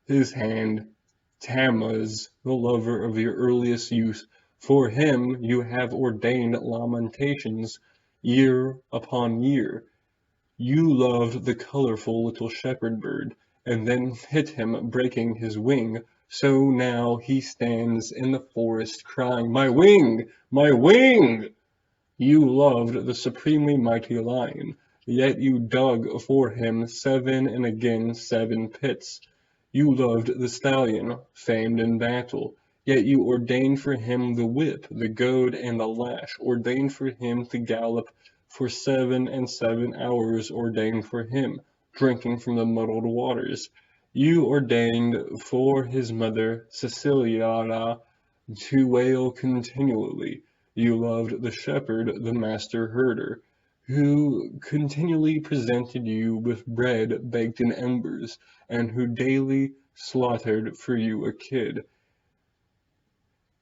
his hand, Tammuz, the lover of your earliest youth. For him you have ordained lamentations year upon year. You loved the colorful little shepherd bird, and then hit him, breaking his wing. So now he stands in the forest crying, "My wing! My wing!" You loved the supremely mighty lion, yet you dug for him 7 and again 7 pits. You loved the stallion, famed in battle, yet you ordained for him the whip, the goad, and the lash, ordained for him to gallop for 7 and 7 hours, ordained for him, drinking from the muddled waters. You ordained for his mother, Cecilia, to wail continually. You loved the shepherd, the master herder, who continually presented you with bread baked in embers, and who daily slaughtered for you a kid.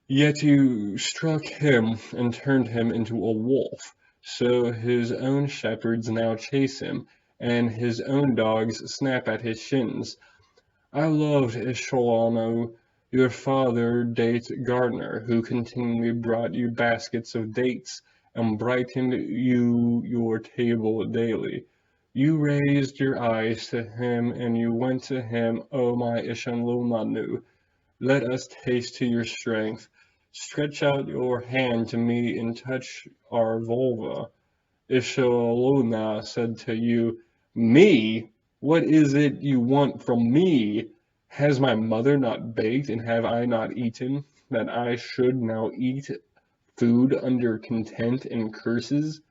Yet you struck him and turned him into a wolf, so his own shepherds now chase him, and his own dogs snap at his shins. I loved Ishwalno, your father date gardener, who continually brought you baskets of dates and brightened you your table daily. You raised your eyes to him and you went to him, O my Ishanlumanu, let us taste to your strength. Stretch out your hand to me and touch our vulva. Ishaluna said to you, "Me? What is it you want from me? Has my mother not baked, and have I not eaten, that I should now eat food under content and curses?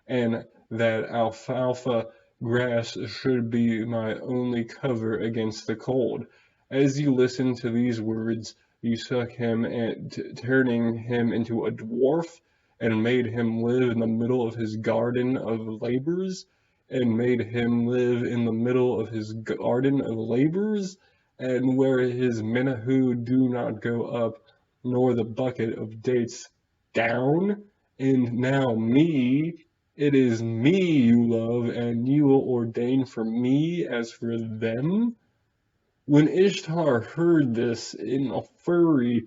And that alfalfa grass should be my only cover against the cold." As you listened to these words, you suck him, and turning him into a dwarf, and made him live in the middle of his garden of labors, and made him live in the middle of his garden of labors, and where his menahu do not go up, nor the bucket of dates down. And now me, it is me you love, and you will ordain for me as for them. When Ishtar heard this in a fury,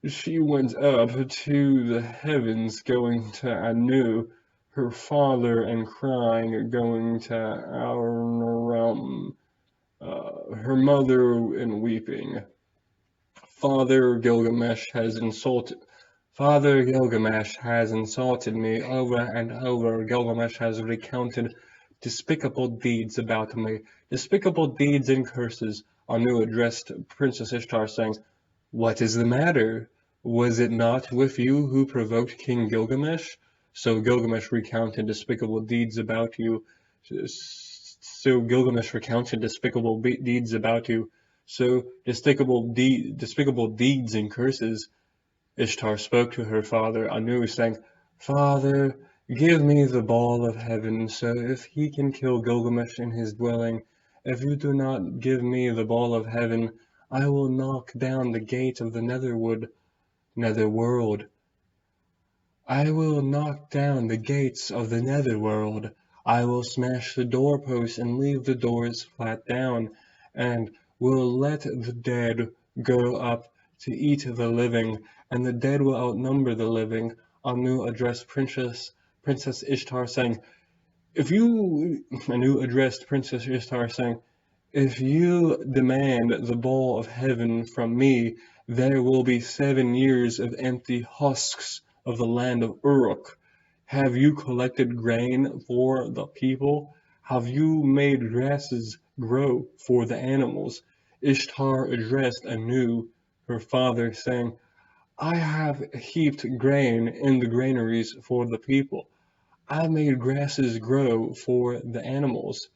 she went up to the heavens, going to Anu, her father, and crying, going to Arnaram, her mother, and weeping. Father Gilgamesh has insulted Father Gilgamesh has insulted me over and over. Gilgamesh has recounted despicable deeds about me, despicable deeds and curses. Anu addressed Princess Ishtar, saying, "What is the matter? Was it not with you who provoked King Gilgamesh?" So Gilgamesh recounted despicable deeds about you. So Gilgamesh recounted despicable deeds about you. So despicable deeds and curses. Ishtar spoke to her father Anu, saying, "Father, give me the ball of heaven, so if he can kill Gilgamesh in his dwelling. If you do not give me the ball of heaven, I will knock down the gate of the netherworld. I will knock down the gates of the netherworld. I will smash the doorposts and leave the doors flat down, and will let the dead go up to eat the living, and the dead will outnumber the living." Anu addressed Princess Ishtar, saying, "If you demand the ball of heaven from me, there will be 7 years of empty husks of the land of Uruk. Have you collected grain for the people? Have you made grasses grow for the animals?" Ishtar addressed Anu, her father, saying, "I have heaped grain in the granaries for the people. I made grasses grow for the animals,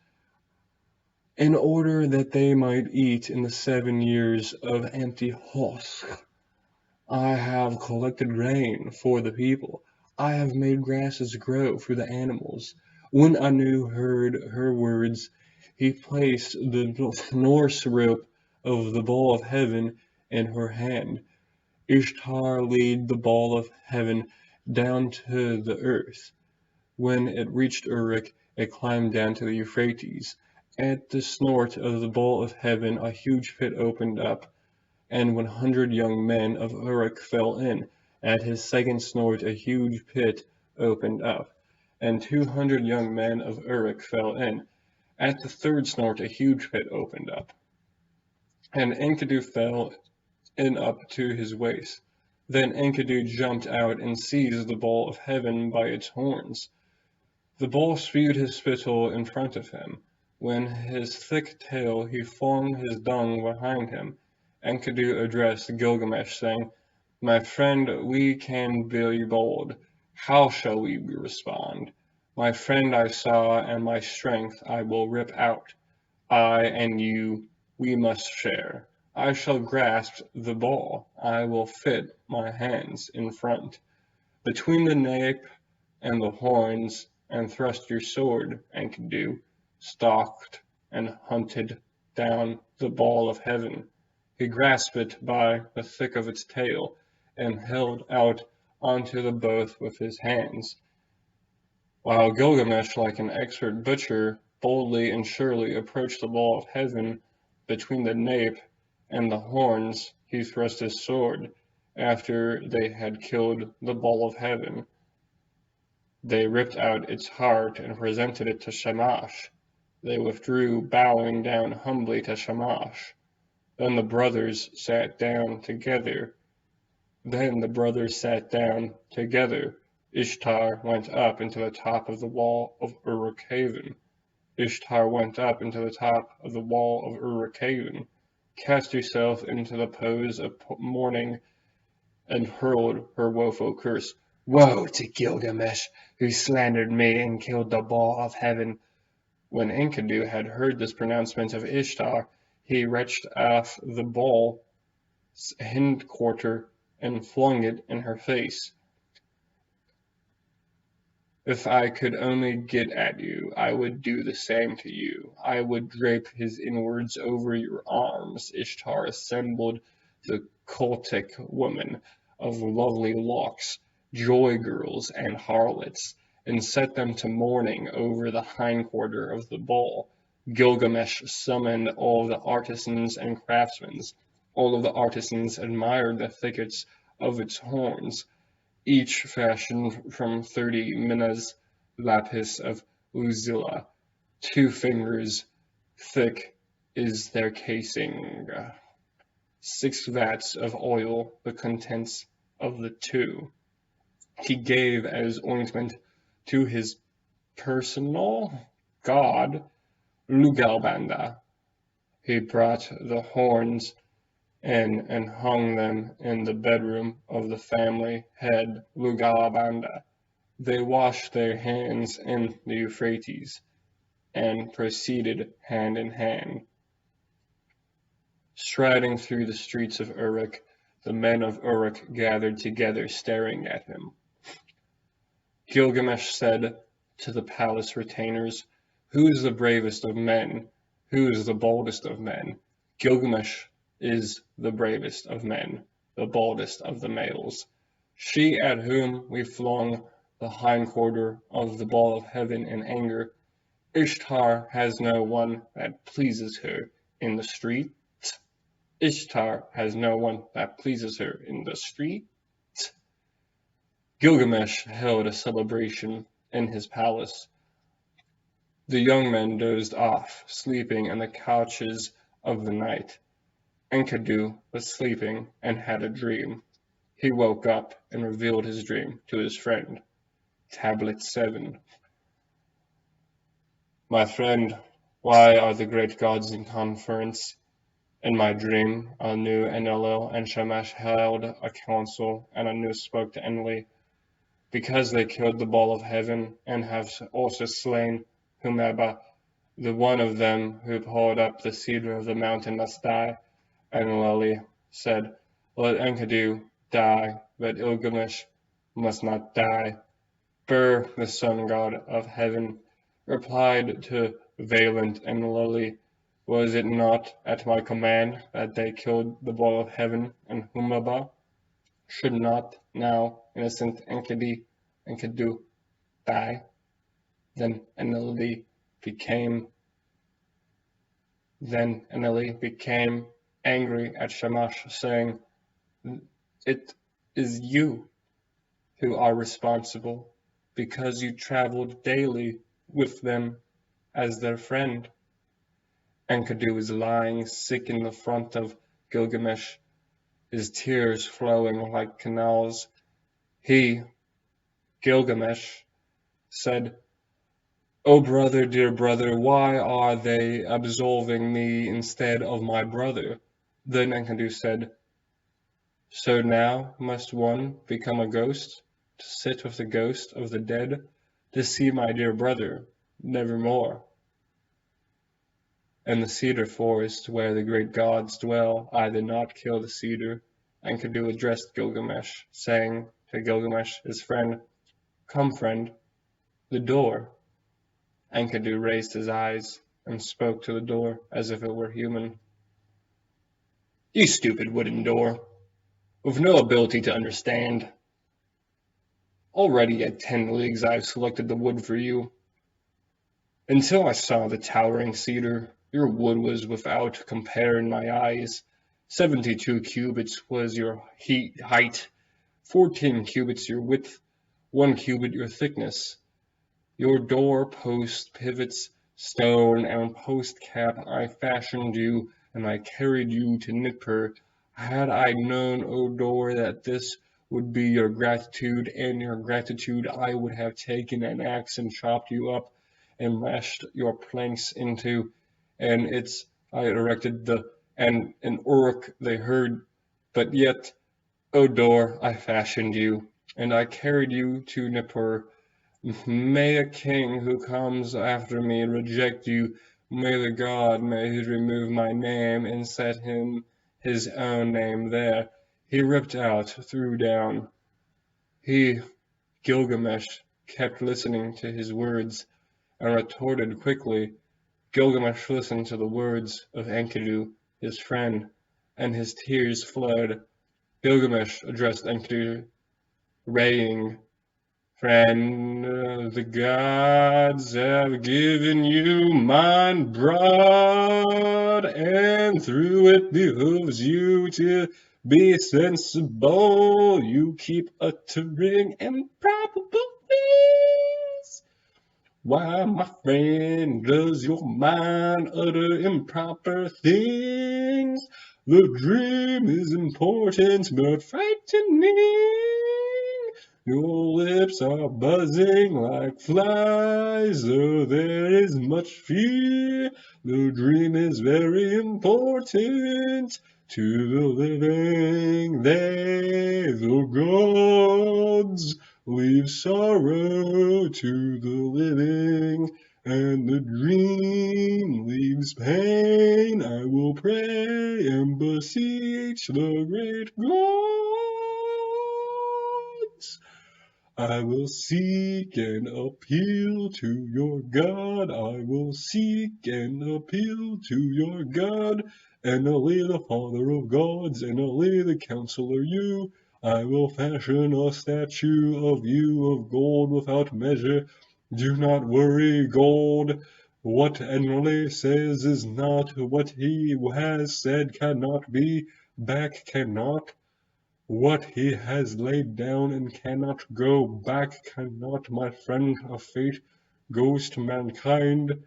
in order that they might eat in the 7 years of empty husk. I have collected grain for the people. I have made grasses grow for the animals." When Anu heard her words, he placed the Norse rope of the ball of heaven in her hand. Ishtar laid the ball of heaven down to the earth. When it reached Uruk, it climbed down to the Euphrates. At the snort of the ball of heaven a huge pit opened up, and 100 young men of Uruk fell in. At his second snort a huge pit opened up, and 200 young men of Uruk fell in. At the third snort a huge pit opened up, and Enkidu fell in up to his waist. Then Enkidu jumped out and seized the ball of heaven by its horns. The bull spewed his spittle in front of him. When his thick tail he flung his dung behind him. Enkidu addressed Gilgamesh, saying, "My friend, we can be bold. How shall we respond? My friend I saw, and my strength I will rip out. I and you, we must share. I shall grasp the ball. I will fit my hands in front, between the nape and the horns, and thrust your sword, Enkidu." Stalked and hunted down the ball of heaven. He grasped it by the thick of its tail, and held out onto the both with his hands, while Gilgamesh, like an expert butcher, boldly and surely approached the ball of heaven. Between the nape and the horns he thrust his sword. After they had killed the ball of heaven, they ripped out its heart and presented it to Shamash. They withdrew, bowing down humbly to Shamash. Then the brothers sat down together. Ishtar went up into the top of the wall of Uruk-haven. Ishtar went up into the top of the wall of Uruk-haven, cast herself into the pose of mourning, and hurled her woeful curse. "Woe to Gilgamesh, who slandered me and killed the ball of heaven." When Enkidu had heard this pronouncement of Ishtar, he wrenched off the ball's hind quarter and flung it in her face. "If I could only get at you, I would do the same to you. I would drape his inwards over your arms." Ishtar assembled the cultic women of lovely locks, joy girls and harlots, and set them to mourning over the hindquarter of the bull. Gilgamesh summoned all the artisans and craftsmen. All of the artisans admired the thickets of its horns, each fashioned from 30 minas lapis of Uzziah. 2 fingers thick is their casing. 6 vats of oil, the contents of the 2. He gave as ointment to his personal god, Lugalbanda. He brought the horns in and hung them in the bedroom of the family head, Lugalbanda. They washed their hands in the Euphrates and proceeded hand in hand. Striding through the streets of Uruk, the men of Uruk gathered together, staring at him. Gilgamesh said to the palace retainers, "Who is the bravest of men? Who is the boldest of men?" Gilgamesh is the bravest of men, the boldest of the males. She at whom we flung the hindquarter of the ball of heaven in anger, Ishtar has no one that pleases her in the street. Ishtar has no one that pleases her in the street. Gilgamesh held a celebration in his palace. The young men dozed off, sleeping in the couches of the night. Enkidu was sleeping and had a dream. He woke up and revealed his dream to his friend. Tablet 7. "My friend, why are the great gods in conference? In my dream, Anu, Enlil, and Shamash held a council, and Anu spoke to Enlil. Because they killed the ball of heaven, and have also slain Humeba, the one of them who pulled up the cedar of the mountain must die." Enlil said, "Let Enkidu die, but Gilgamesh must not die." Bur, the sun god of heaven, replied to valiant Enlil, Was it not at my command that they killed the boy of heaven and Humaba? Should not now innocent Enkidu die? Then Enlil became angry at Shamash, saying, "It is you who are responsible, because you traveled daily with them as their friend." Enkidu was lying sick in the front of Gilgamesh, his tears flowing like canals. He, Gilgamesh, said, "O brother, dear brother, why are they absolving me instead of my brother?" Then Enkidu said, "So now must one become a ghost, to sit with the ghost of the dead, to see my dear brother nevermore. In the cedar forest where the great gods dwell, I did not kill the cedar." Enkidu addressed Gilgamesh, saying to Gilgamesh, his friend, "Come, friend, the door." Enkidu raised his eyes and spoke to the door as if it were human. "You stupid wooden door, with no ability to understand. Already at 10 leagues I have selected the wood for you. Until I saw the towering cedar, your wood was without compare in my eyes. 72 cubits was your height, 14 cubits your width, 1 cubit your thickness. Your door post, pivots, stone, and post cap I fashioned you, and I carried you to Nippur. Had I known, O door, that this would be your gratitude, and your gratitude, I would have taken an axe and chopped you up, and lashed your planks into, and its I erected and an Uruk they heard. But yet, O door, I fashioned you, and I carried you to Nippur. May a king who comes after me reject you. May he remove my name and set him his own name there." He ripped out, threw down. He, Gilgamesh, kept listening to his words and retorted quickly. Gilgamesh listened to the words of Enkidu, his friend, and his tears flowed. Gilgamesh addressed Enkidu, raying, "Friend, the gods have given you mind broad, and through it behooves you to be sensible. You keep uttering improbable things. Why, my friend, does your mind utter improper things? The dream is important but frightening. Your lips are buzzing like flies, though there is much fear. The dream is very important to the living. They, the gods, leave sorrow to the living, and the dream leaves pain. I will pray and beseech the great gods. I will seek and appeal to your God. I will seek and appeal to your God. Enlil, the father of gods, Enlil, the counselor, you. I will fashion a statue of you of gold without measure. Do not worry, gold. What Enlil says is not. What he has said cannot be. Back cannot. What he has laid down and cannot go back cannot, my friend. A fate goes to mankind.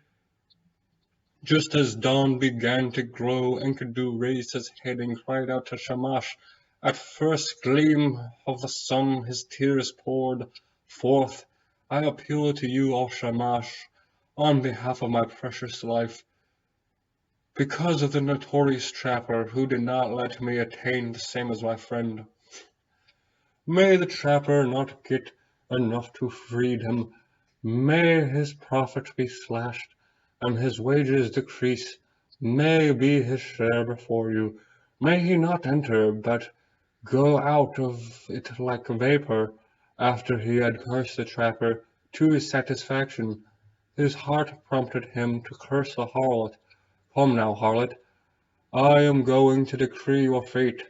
Just as dawn began to glow, Enkidu raised his head and cried out to Shamash. At first gleam of the sun his tears poured forth. "I appeal to you, O Shamash, on behalf of my precious life, because of the notorious trapper who did not let me attain the same as my friend. May the trapper not get enough to feed him. May his profit be slashed, and his wages decrease. May be his share before you. May he not enter, but go out of it like a vapor." After he had cursed the trapper, to his satisfaction, his heart prompted him to curse the harlot. Come now, harlot, I am going to decree your fate,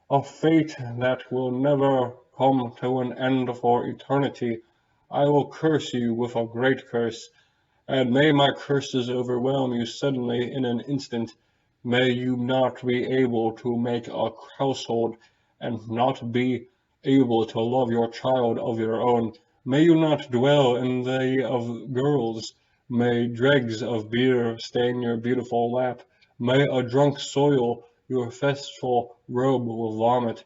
a fate that will never come to an end for eternity. I will curse you with a great curse, and may my curses overwhelm you suddenly in an instant. May you not be able to make a household, and not be able to love your child of your own. May you not dwell in the of girls. May dregs of beer stain your beautiful lap. May a drunk soil your festal robe with vomit.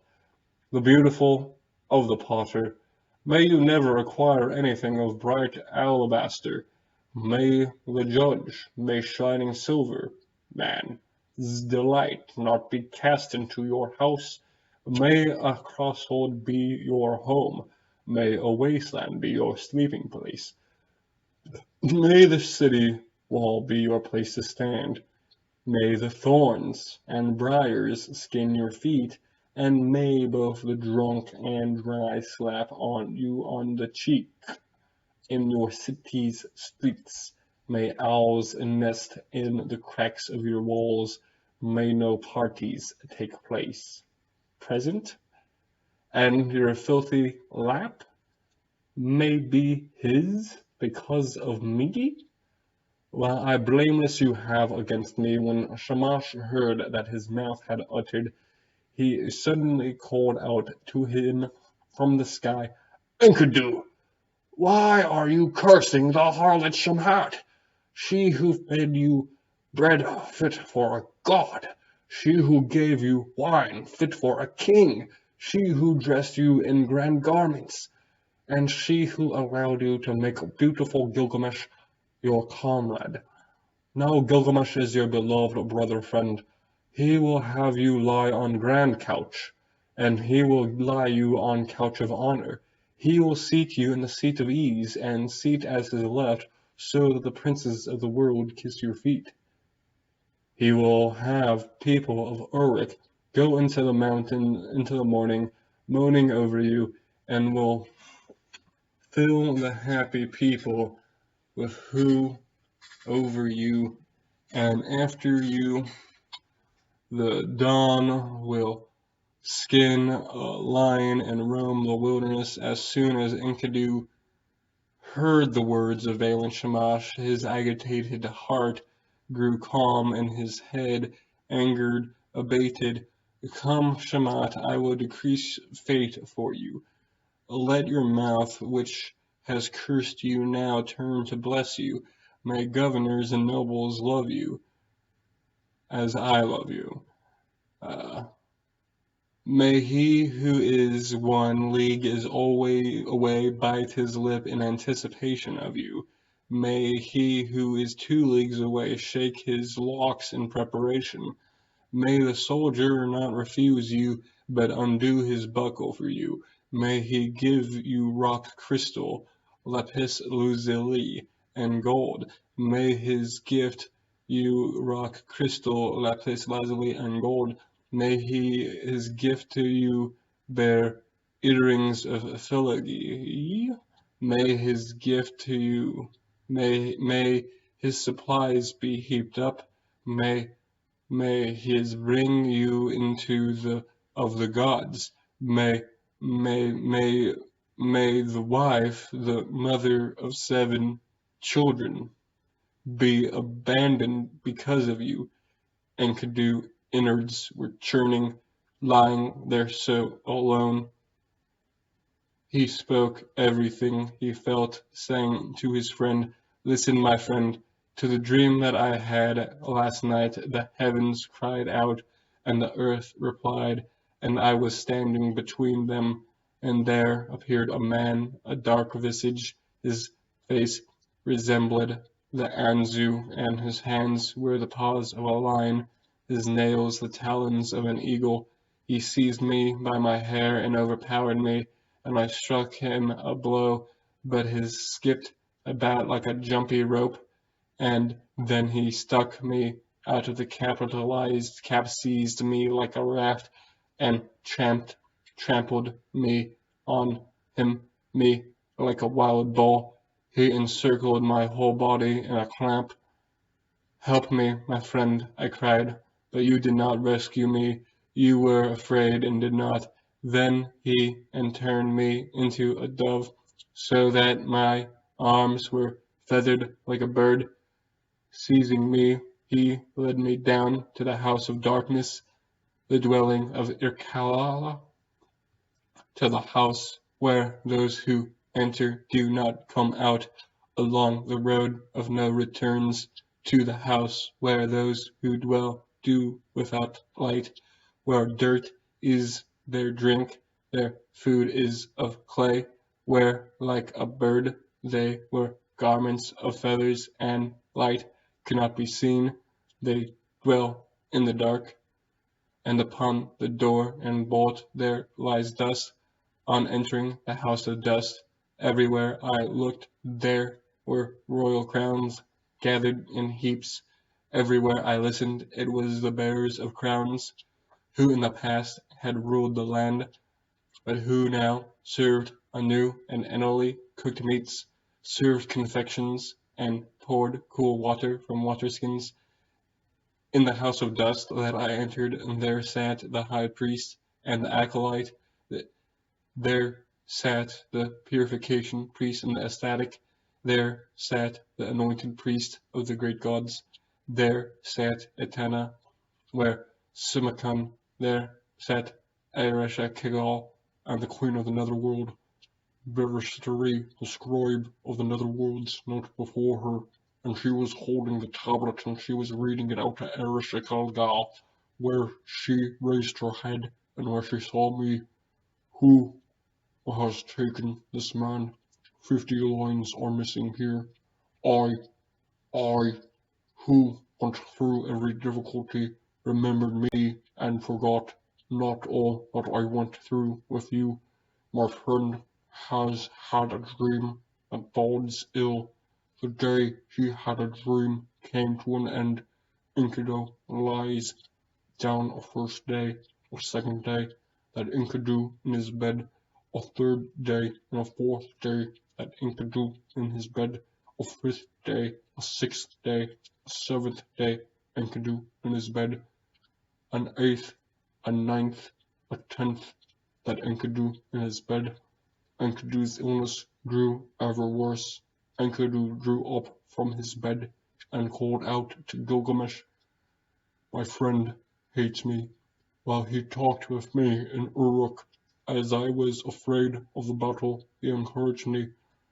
The beautiful of the potter. May you never acquire anything of bright alabaster. May the judge, may shining silver, man's delight, not be cast into your house. May a crossroad be your home. May a wasteland be your sleeping place. May the city wall be your place to stand. May the thorns and briars skin your feet, and may both the drunk and dry slap on you on the cheek in your city's streets. May owls nest in the cracks of your walls. May no parties take place. Present, and your filthy lap may be his because of me? Well, I blameless you have against me. When Shamash heard that his mouth had uttered, he suddenly called out to him from the sky, Enkidu, why are you cursing the harlot Shamhat? She who fed you bread fit for a god, she who gave you wine fit for a king, she who dressed you in grand garments, and she who allowed you to make beautiful Gilgamesh your comrade. Now Gilgamesh is your beloved brother friend. He will have you lie on grand couch, and he will lie you on couch of honor. He will seat you in the seat of ease, and seat as his left, so that the princes of the world kiss your feet. He will have people of Uruk go into the mountain into the morning, moaning over you, and will fill the happy people with who over you, and after you the dawn will skin a lion and roam the wilderness. As soon as Enkidu heard the words of Valen Shamash, his agitated heart grew calm and his head, angered, abated. Come, Shamat, I will decrease fate for you. Let your mouth, which has cursed you, now turn to bless you. May governors and nobles love you as I love you. Uh, May he who is 1 league is always away bite his lip in anticipation of you. May he who is 2 leagues away shake his locks in preparation. May the soldier not refuse you, but undo his buckle for you. May he give you rock crystal, lapis lazuli, and gold. May his gift you rock crystal, lapis lazuli, and gold. May his gift to you bear earrings of filigree. May his gift to you, may his supplies be heaped up. May his bring you into the of the gods. May may may the wife, the mother of 7 children, be abandoned because of you, and could do innards were churning, lying there so alone. He spoke everything he felt, saying to his friend, Listen, my friend, to the dream that I had last night. The heavens cried out, and the earth replied, and I was standing between them, and there appeared a man, a dark visage, his face resembled the Anzu, and his hands were the paws of a lion, his nails the talons of an eagle. He seized me by my hair and overpowered me, and I struck him a blow, but he skipped about like a jumpy rope, and then he stuck me out of the capsized me like a raft, and trampled me on me like a wild bull. He encircled my whole body in a clamp, "Help me, my friend," I cried, "but you did not rescue me. You were afraid and did not." Then he and turned me into a dove, so that my arms were feathered like a bird. Seizing me, he led me down to the house of darkness, the dwelling of Irkalla, to the house where those who enter do not come out, along the road of no returns, to the house where those who dwell do without light, where dirt is their drink, their food is of clay, where like a bird they wear garments of feathers, and light cannot be seen. They dwell in the dark, and upon the door and bolt there lies dust. On entering the house of dust, everywhere I looked there were royal crowns gathered in heaps. Everywhere I listened it was the bearers of crowns, who in the past had ruled the land, but who now served anew and annually cooked meats, served confections, and poured cool water from waterskins. In the house of dust that I entered, there sat the high priest and the acolyte. There sat the purification priest and the ecstatic. There sat the anointed priest of the great gods. There sat Etana, where Simakan. There sat Eresha Kigal, and the queen of the netherworld. Veristari, the scribe of the netherworlds, knelt before her, and she was holding the tablet, and she was reading it out to Eresha Kigal, where she raised her head, and where she saw me. Who has taken this man? 50 lines are missing here. I, who went through every difficulty, remembered me and forgot not all that I went through with you. My friend has had a dream that bodes ill. The day he had a dream came to an end. Enkidu lies down a first day, a second day, that Enkidu in his bed, a third day, and a fourth day, that Enkidu in his bed, a fifth day, a sixth day, a seventh day, Enkidu in his bed, an eighth, a ninth, a tenth, that Enkidu in his bed. Enkidu's illness grew ever worse. Enkidu drew up from his bed and called out to Gilgamesh, "My friend hates me." While he talked with me in Uruk, as I was afraid of the battle, he encouraged me.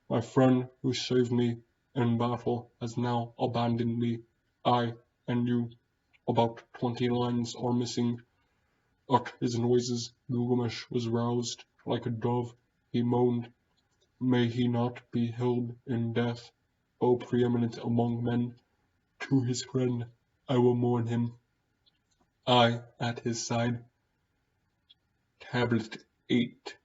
My friend who saved me in battle has now abandoned me. I and you. About 20 lines are missing. At his noises, Gilgamesh was roused like a dove. He moaned, "May he not be held in death, O preeminent among men. To his friend I will mourn him." I at his side. Tablet 8.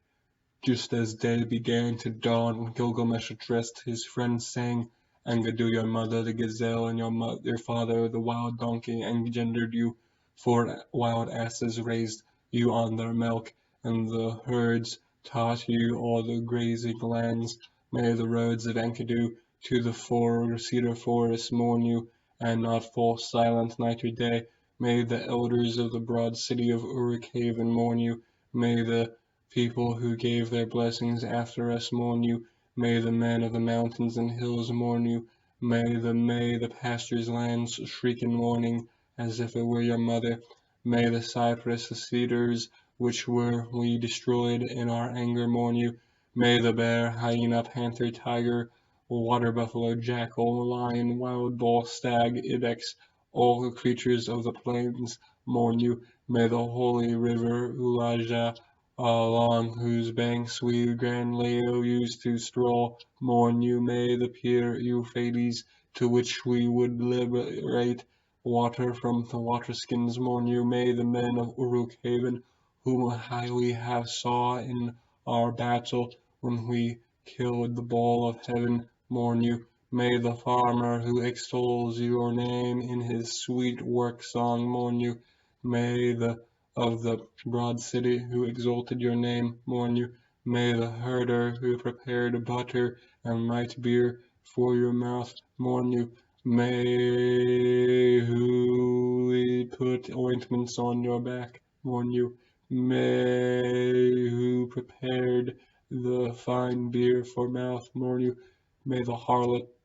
Just as day began to dawn, Gilgamesh addressed his friend, saying, "Enkidu, your mother the gazelle, and your father the wild donkey, engendered you, for wild asses raised you on their milk, and the herds taught you all the grazing lands. May the roads of Enkidu to the cedar forest mourn you, and not fall silent night or day. May the elders of the broad city of Uruk-haven mourn you. May the people who gave their blessings after us mourn you. May the men of the mountains and hills mourn you. May the pastures lands shriek in mourning, as if it were your mother. May the cypress, the cedars, which we destroyed in our anger mourn you. May the bear, hyena, panther, tiger, water buffalo, jackal, lion, wild boar, stag, ibex, all the creatures of the plains mourn you. May the holy river Ulaja, along whose banks we grandly used to stroll, mourn you. May the pure Euphrates, to which we would liberate water from the waterskins, mourn you. May the men of Uruk-haven, whom we have saw in our battle when we killed the bull of heaven, mourn you. May the farmer who extols your name in his sweet work song mourn you. May the of the broad city who exalted your name mourn you. May the herder who prepared butter and light beer for your mouth mourn you. May who put ointments on your back warn you. May who prepared the fine beer for mouth mourn you. May the harlots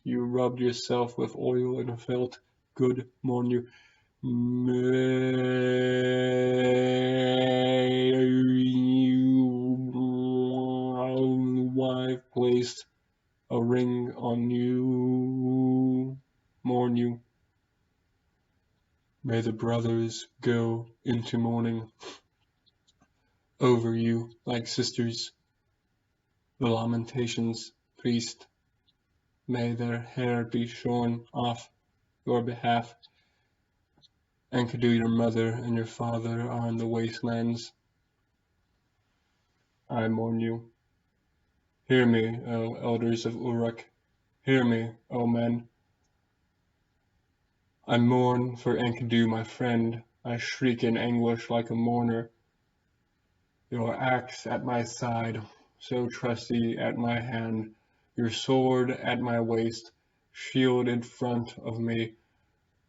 you rubbed yourself with oil and felt good mourn you. May you wife placed a ring on you mourn you. May the brothers go into mourning over you like sisters. The lamentations priest, may their hair be shorn off your behalf. Enkidu, your mother and your father are in the wastelands. I mourn you. Hear me, O elders of Uruk. Hear me, O men. I mourn for Enkidu, my friend. I shriek in anguish like a mourner. Your axe at my side, so trusty at my hand, your sword at my waist, shield in front of me.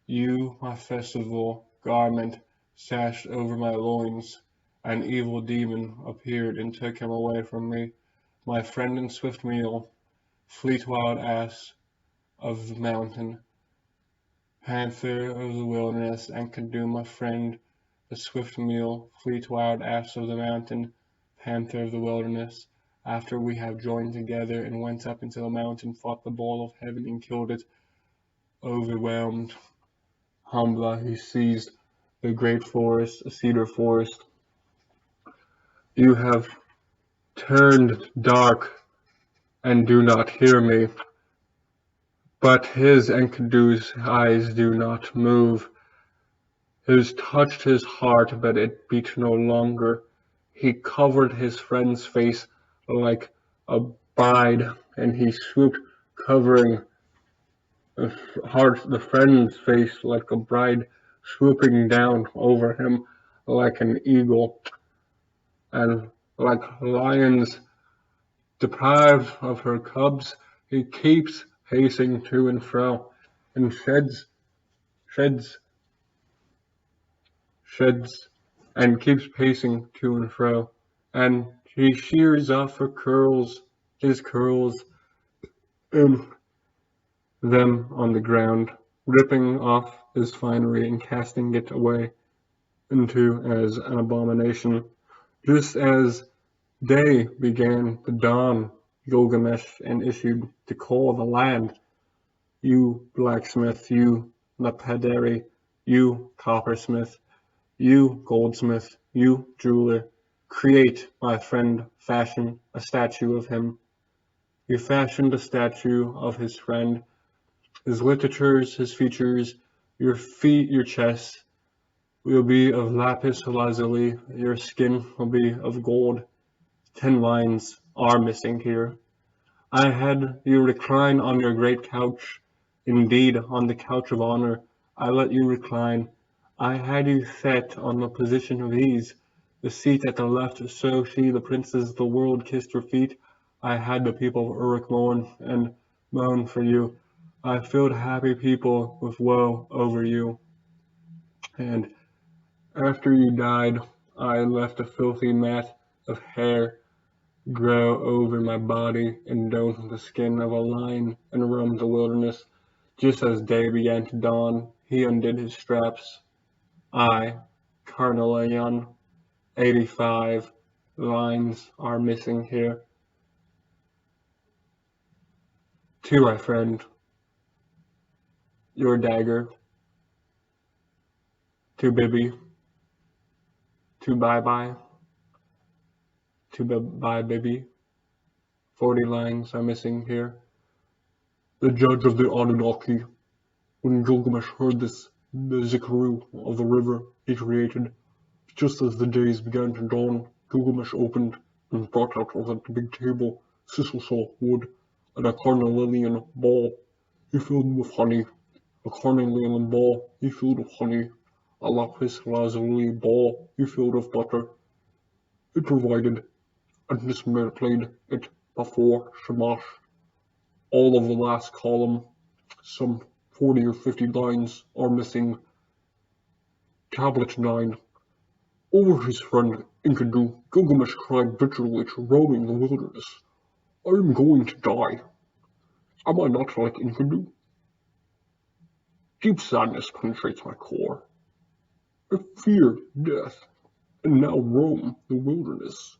You, my festival garment, sashed over my loins. An evil demon appeared and took him away from me. My friend and swift mule, fleet wild ass of the mountain, panther of the wilderness, Enkidu, my friend, the swift mule, fleet wild ass of the mountain, panther of the wilderness. After we have joined together and went up into the mountain, fought the bull of heaven and killed it, overwhelmed Hambla, he seized the great forest, a cedar forest. You have turned dark and do not hear me. But his Enkidu's eyes do not move. His touched his heart, but it beat no longer. He covered his friend's face like a bride, and he swooped, covering the friend's face like a bride, swooping down over him like an eagle, and like lions deprived of her cubs, he keeps pacing to and fro, and sheds, and keeps pacing to and fro, and he shears off his curls, and them on the ground, ripping off his finery and casting it away into as an abomination. Just as day began to dawn, Gilgamesh and issued to call the land. You blacksmith, you lapidary, you coppersmith, you goldsmith, you jeweler, create, my friend, fashion a statue of him. You fashioned a statue of his friend, his literatures, his features, your feet, your chest will be of lapis lazuli, your skin will be of gold. 10 lines are missing here. I had you recline on your great couch, indeed on the couch of honor. I let you recline. I had you set on the position of ease, the seat at the left, so she, the princess of the world, kissed your feet. I had the people of Uruk moan for you. I filled happy people with woe over you. And after you died, I left a filthy mat of hair grow over my body and dome the skin of a lion and roam the wilderness. Just as day began to dawn, he undid his straps. I, Carnelian, 85 lines are missing here. To my friend, your dagger. To Bibby, to bye-bye, to bye Bibby. 40 lines are missing here. The judge of the Anunnaki. When Gilgamesh heard this, the Zikaru of the river he created, just as the days began to dawn, Gilgamesh opened and brought out of that big table sisal wood and a carnelian ball he filled with honey. A carnelian ball he filled with honey. A lapis lazuli ball he filled with butter. It provided and displayed it before Shamash. All of the last column, some 40 or 50 lines, are missing. Tablet 9. Over his friend Enkidu, Gilgamesh cried bitterly to roaming the wilderness. I am going to die. Am I not like Enkidu? Deep sadness penetrates my core. I fear death, and now roam the wilderness.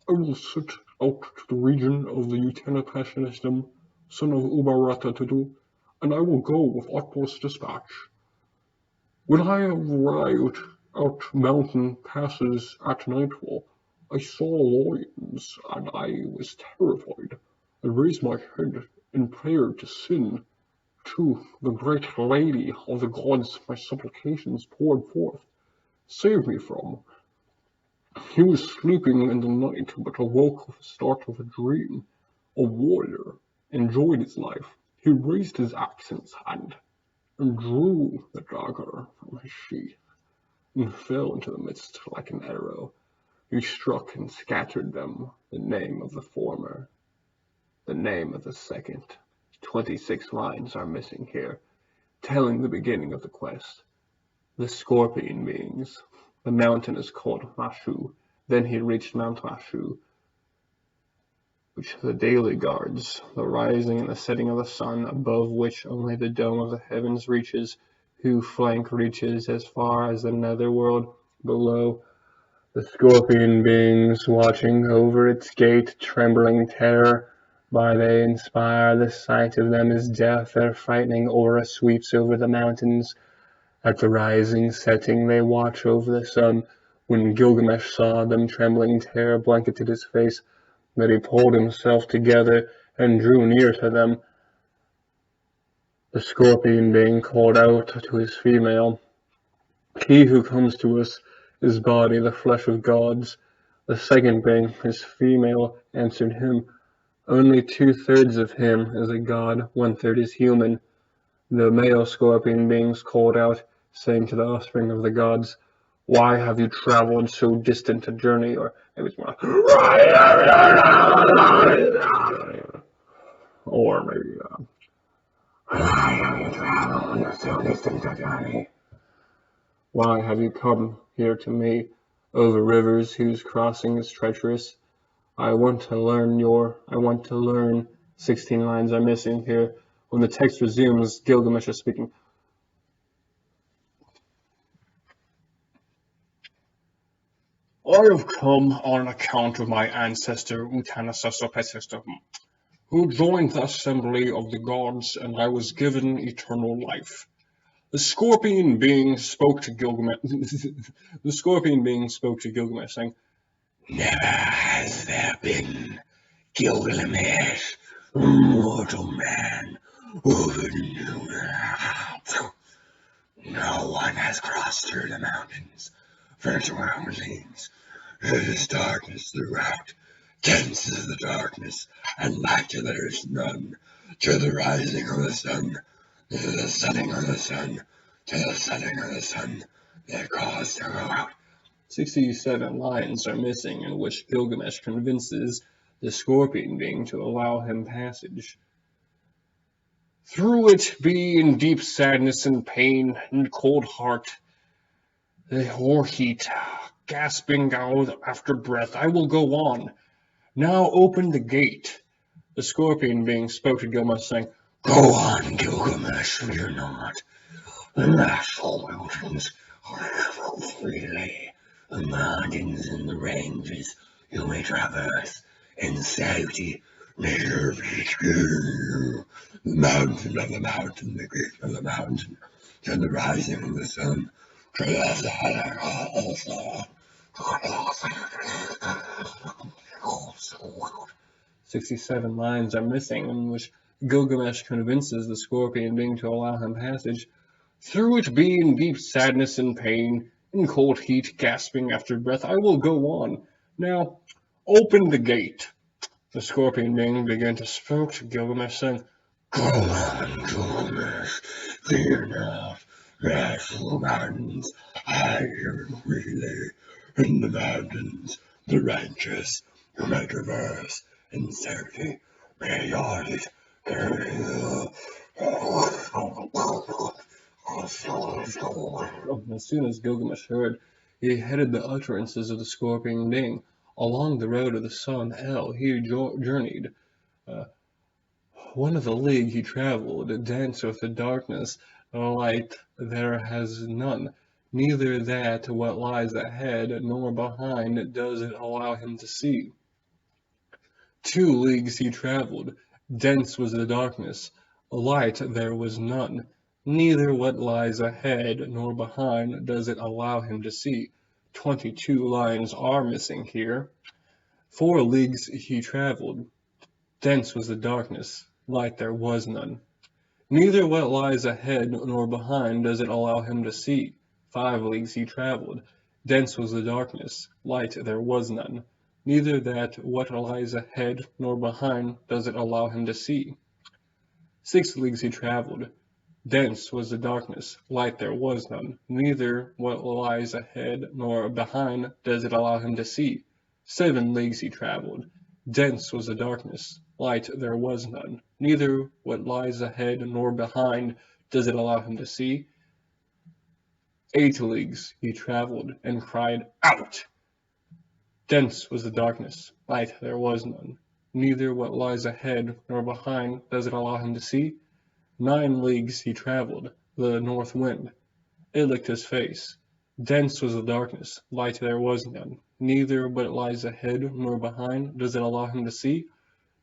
I will set out to the region of the Utanapashnism, son of Ubaratatudu, and I will go with utmost dispatch. When I arrived out mountain passes at nightfall, I saw lions, and I was terrified. I raised my head in prayer to Sin, to the great lady of the gods my supplications poured forth. Save me from. He was sleeping in the night, but awoke with the start of a dream. A warrior enjoyed his life. He raised his axe in his hand, and drew the dagger from his sheath, and fell into the midst like an arrow. He struck and scattered them, the name of the former, the name of the second. 26 lines are missing here, telling the beginning of the quest. The scorpion beings. The mountain is called Mashu. Then he reached Mount Mashu, which the daily guards, the rising and the setting of the sun, above which only the dome of the heavens reaches, whose flank reaches as far as the netherworld, below the scorpion beings watching over its gate, trembling terror. By they inspire, the sight of them is death, their frightening aura sweeps over the mountains. At the rising, setting, they watch over the sun. When Gilgamesh saw them, trembling terror blanketed his face, that he pulled himself together and drew near to them. The scorpion being called out to his female, he who comes to us is body, the flesh of gods. The second being, his female, answered him, only 2/3 of him is a god, 1/3 is human. The male scorpion beings called out, saying to the offspring of the gods, why have you traveled so distant a journey? Or maybe it's more like, or maybe, why have you traveled so distant a journey? Why have you come here to me, over rivers whose crossing is treacherous? I want to learn. 16 lines are missing here. When the text resumes, Gilgamesh is speaking. I have come on account of my ancestor Utanasasopesistum, who joined the assembly of the gods, and I was given eternal life. The scorpion being spoke to Gilgamesh. The scorpion being spoke to Gilgamesh, saying, never has there been, Gilgamesh, mortal man, who knew that. No one has crossed through the mountains, surroundings. It is darkness throughout, dense is the darkness, and light there is none. To the rising of the sun, to the setting of the sun, to the setting of the sun, they cause to go out. 67 lines are missing in which Gilgamesh convinces the scorpion being to allow him passage. Through it be in deep sadness and pain and cold heart, the hoar heat, gasping out after breath, I will go on. Now open the gate. The scorpion being spoke to Gilgamesh, saying, go on, Gilgamesh, fear not. The natural mountains are freely. The mountains and the ranges you may traverse in safety. Neither each you. The mountain of the mountain, the great of the mountain, to the rising of the sun, to the setting of the sun. 67 lines are missing in which Gilgamesh convinces the scorpion being to allow him passage. Through it be in deep sadness and pain, in cold heat, gasping after breath, I will go on. Now, open the gate. The scorpion being began to speak to Gilgamesh, saying, go on, Gilgamesh, fear not. Natural mountains, I hear freely. In the mountains, the ranches, you may traverse in safety. May your heart As soon as Gilgamesh heard, he headed the utterances of the scorpion Ning. Along the road of the sun El he journeyed. Uh, One of the league he travelled, dense with the darkness, light there has none, neither that what lies ahead nor behind does it allow him to see. 2 leagues he travelled, dense was the darkness, light there was none, neither what lies ahead nor behind does it allow him to see. 22 lines are missing here. 4 leagues he travelled, dense was the darkness, light there was none. Neither what lies ahead nor behind does it allow him to see. 5 leagues he travelled, dense was the darkness, light there was none. Neither that what lies ahead nor behind does it allow him to see. 6 leagues he travelled, dense was the darkness, light there was none. Neither what lies ahead nor behind does it allow him to see. 7 leagues he travelled, dense was the darkness, light there was none. Neither what lies ahead nor behind does it allow him to see. 8 leagues he travelled, and cried, Out! Dense was the darkness, light there was none. Neither what lies ahead nor behind does it allow him to see. 9 leagues he travelled, the north wind. It licked his face. Dense was the darkness, light there was none. Neither what lies ahead nor behind does it allow him to see.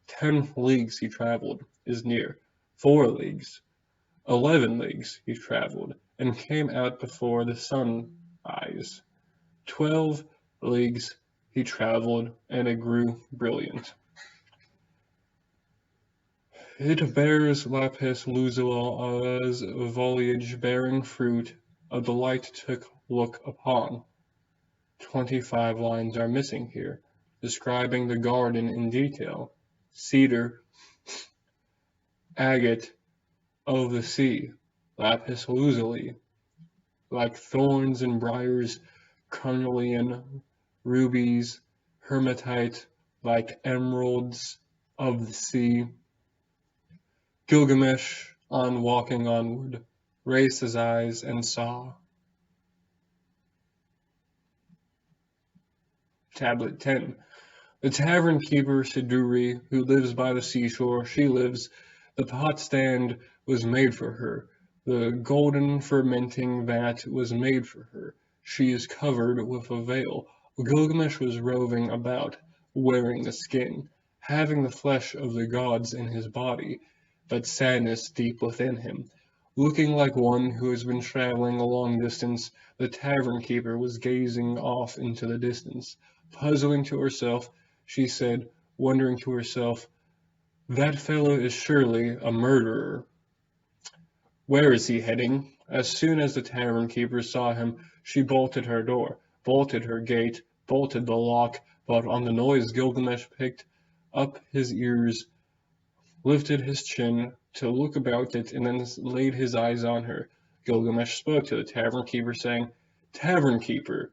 10 leagues he travelled, is near. 4 leagues. 11 leagues he travelled, and came out before the sun eyes. 12 leagues he travelled, and it grew brilliant. It bears lapis lazuli as foliage bearing fruit, a delight to look upon. 25 lines are missing here, describing the garden in detail. Cedar, agate of the sea, lapis lazuli, like thorns and briars, carnelian, rubies, hematite, like emeralds of the sea. Gilgamesh, on walking onward, raised his eyes and saw. Tablet 10. The tavern keeper Siduri, who lives by the seashore, she lives. The pot stand was made for her. The golden fermenting vat was made for her. She is covered with a veil. Gilgamesh was roving about, wearing a skin, having the flesh of the gods in his body, but sadness deep within him. Looking like one who has been traveling a long distance, the tavern keeper was gazing off into the distance. Puzzling to herself, she said, wondering to herself, That fellow is surely a murderer. Where is he heading? As soon as the tavern keeper saw him, she bolted her door, bolted her gate, bolted the lock, but on the noise Gilgamesh picked up his ears, lifted his chin to look about it, and then laid his eyes on her. Gilgamesh spoke to the tavern keeper, saying, Tavern keeper,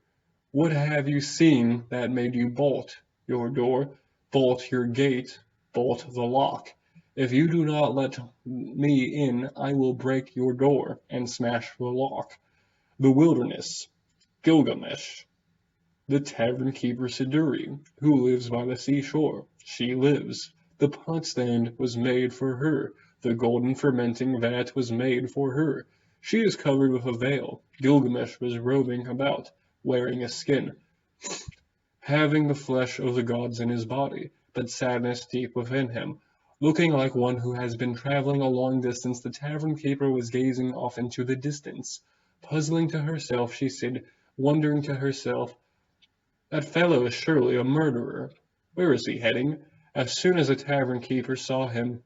what have you seen that made you bolt your door, bolt your gate, bolt the lock? If you do not let me in, I will break your door and smash the lock. The wilderness, Gilgamesh. The tavern keeper Siduri, who lives by the seashore. She lives. The pot stand was made for her. The golden fermenting vat was made for her. She is covered with a veil. Gilgamesh was roving about, wearing a skin, having the flesh of the gods in his body, but sadness deep within him. Looking like one who has been traveling a long distance, the tavern keeper was gazing off into the distance. Puzzling to herself, she said, wondering to herself, That fellow is surely a murderer. Where is he heading? As soon as the tavern keeper saw him,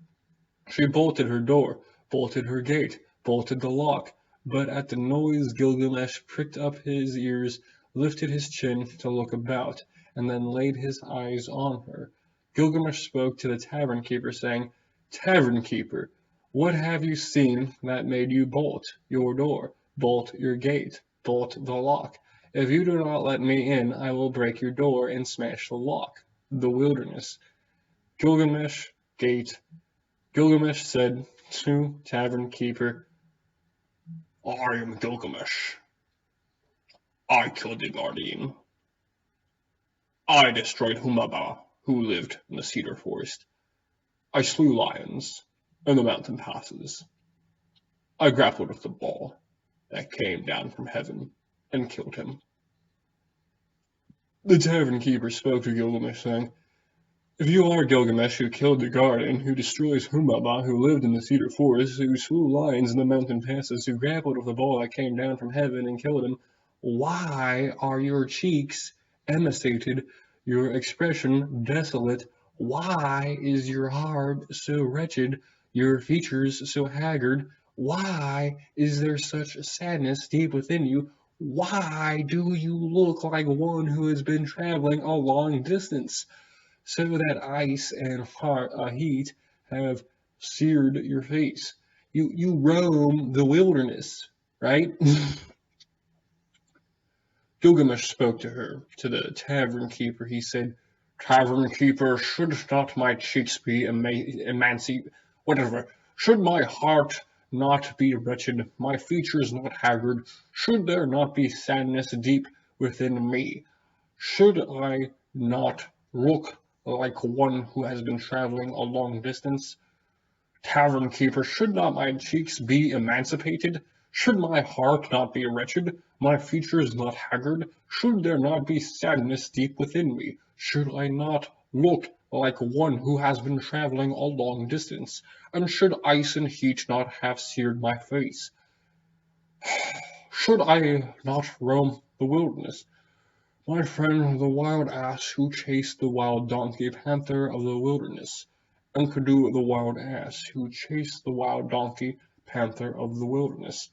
she bolted her door, bolted her gate, bolted the lock, but at the noise Gilgamesh pricked up his ears, lifted his chin to look about, and then laid his eyes on her. Gilgamesh spoke to the tavern keeper, saying, Tavern keeper, what have you seen that made you bolt your door, bolt your gate, bolt the lock? If you do not let me in, I will break your door and smash the lock. The wilderness. Gilgamesh, gate, Gilgamesh said to tavern keeper, I am Gilgamesh. I killed the guardian. I destroyed Humaba, who lived in the cedar forest. I slew lions in the mountain passes. I grappled with the ball that came down from heaven and killed him. The tavern keeper spoke to Gilgamesh, saying, If you are Gilgamesh who killed the guardian, who destroys Humbaba, who lived in the cedar forest, who slew lions in the mountain passes, who grappled with the ball that came down from heaven and killed him, why are your cheeks emaciated, your expression desolate? Why is your heart so wretched, your features so haggard? Why is there such sadness deep within you? Why do you look like one who has been traveling a long distance? So that ice and heat have seared your face. You roam the wilderness, right? Gilgamesh spoke to the tavern keeper. He said, Tavern keeper, should not my cheeks be whatever, should my heart not be wretched, my features not haggard, should there not be sadness deep within me? Should I not look like one who has been traveling a long distance? Tavern keeper, should not my cheeks be emancipated? Should my heart not be wretched, my features not haggard? Should there not be sadness deep within me? Should I not look like one who has been traveling a long distance? And should ice and heat not have seared my face? Should I not roam the wilderness? My friend, the wild ass who chased the wild donkey panther of the wilderness. Enkidu the wild ass who chased the wild donkey panther of the wilderness.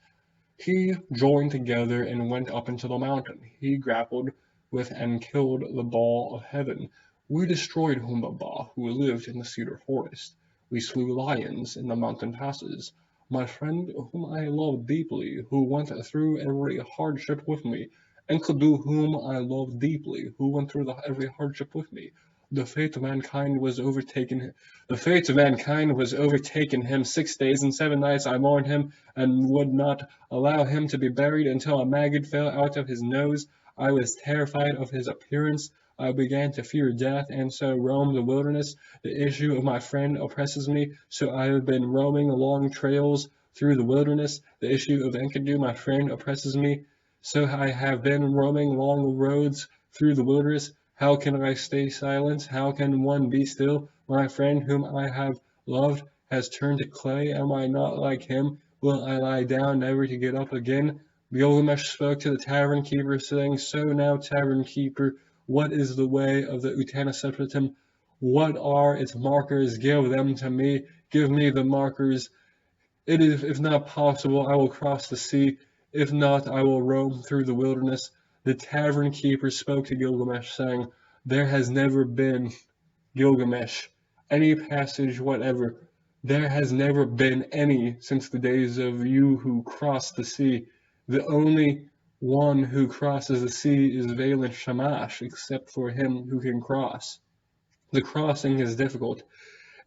He joined together and went up into the mountain. He grappled with and killed the ball of heaven. We destroyed Humbaba, who lived in the cedar forest. We slew lions in the mountain passes. My friend, whom I loved deeply, who went through every hardship with me, Enkidu, whom I loved deeply, who went through every hardship with me. The fate of mankind was overtaken. The fate of mankind was overtaken him 6 days and 7 nights. I mourned him and would not allow him to be buried until a maggot fell out of his nose. I was terrified of his appearance. I began to fear death, and so roamed the wilderness. The issue of my friend oppresses me, so I have been roaming along trails through the wilderness. The issue of Enkidu, my friend, oppresses me, so I have been roaming along the roads through the wilderness. How can I stay silent? How can one be still? My friend whom I have loved has turned to clay. Am I not like him? Will I lie down never to get up again? Gilgamesh spoke to the tavern keeper, saying, So now, tavern keeper, what is the way of the Utana? What are its markers? Give them to me. Give me the markers. It is, if not possible, I will cross the sea. If not, I will roam through the wilderness. The tavern keeper spoke to Gilgamesh, saying, There has never been, Gilgamesh, any passage whatever. There has never been any since the days of you who crossed the sea. The only one who crosses the sea is Valen Shamash, except for him who can cross. The crossing is difficult.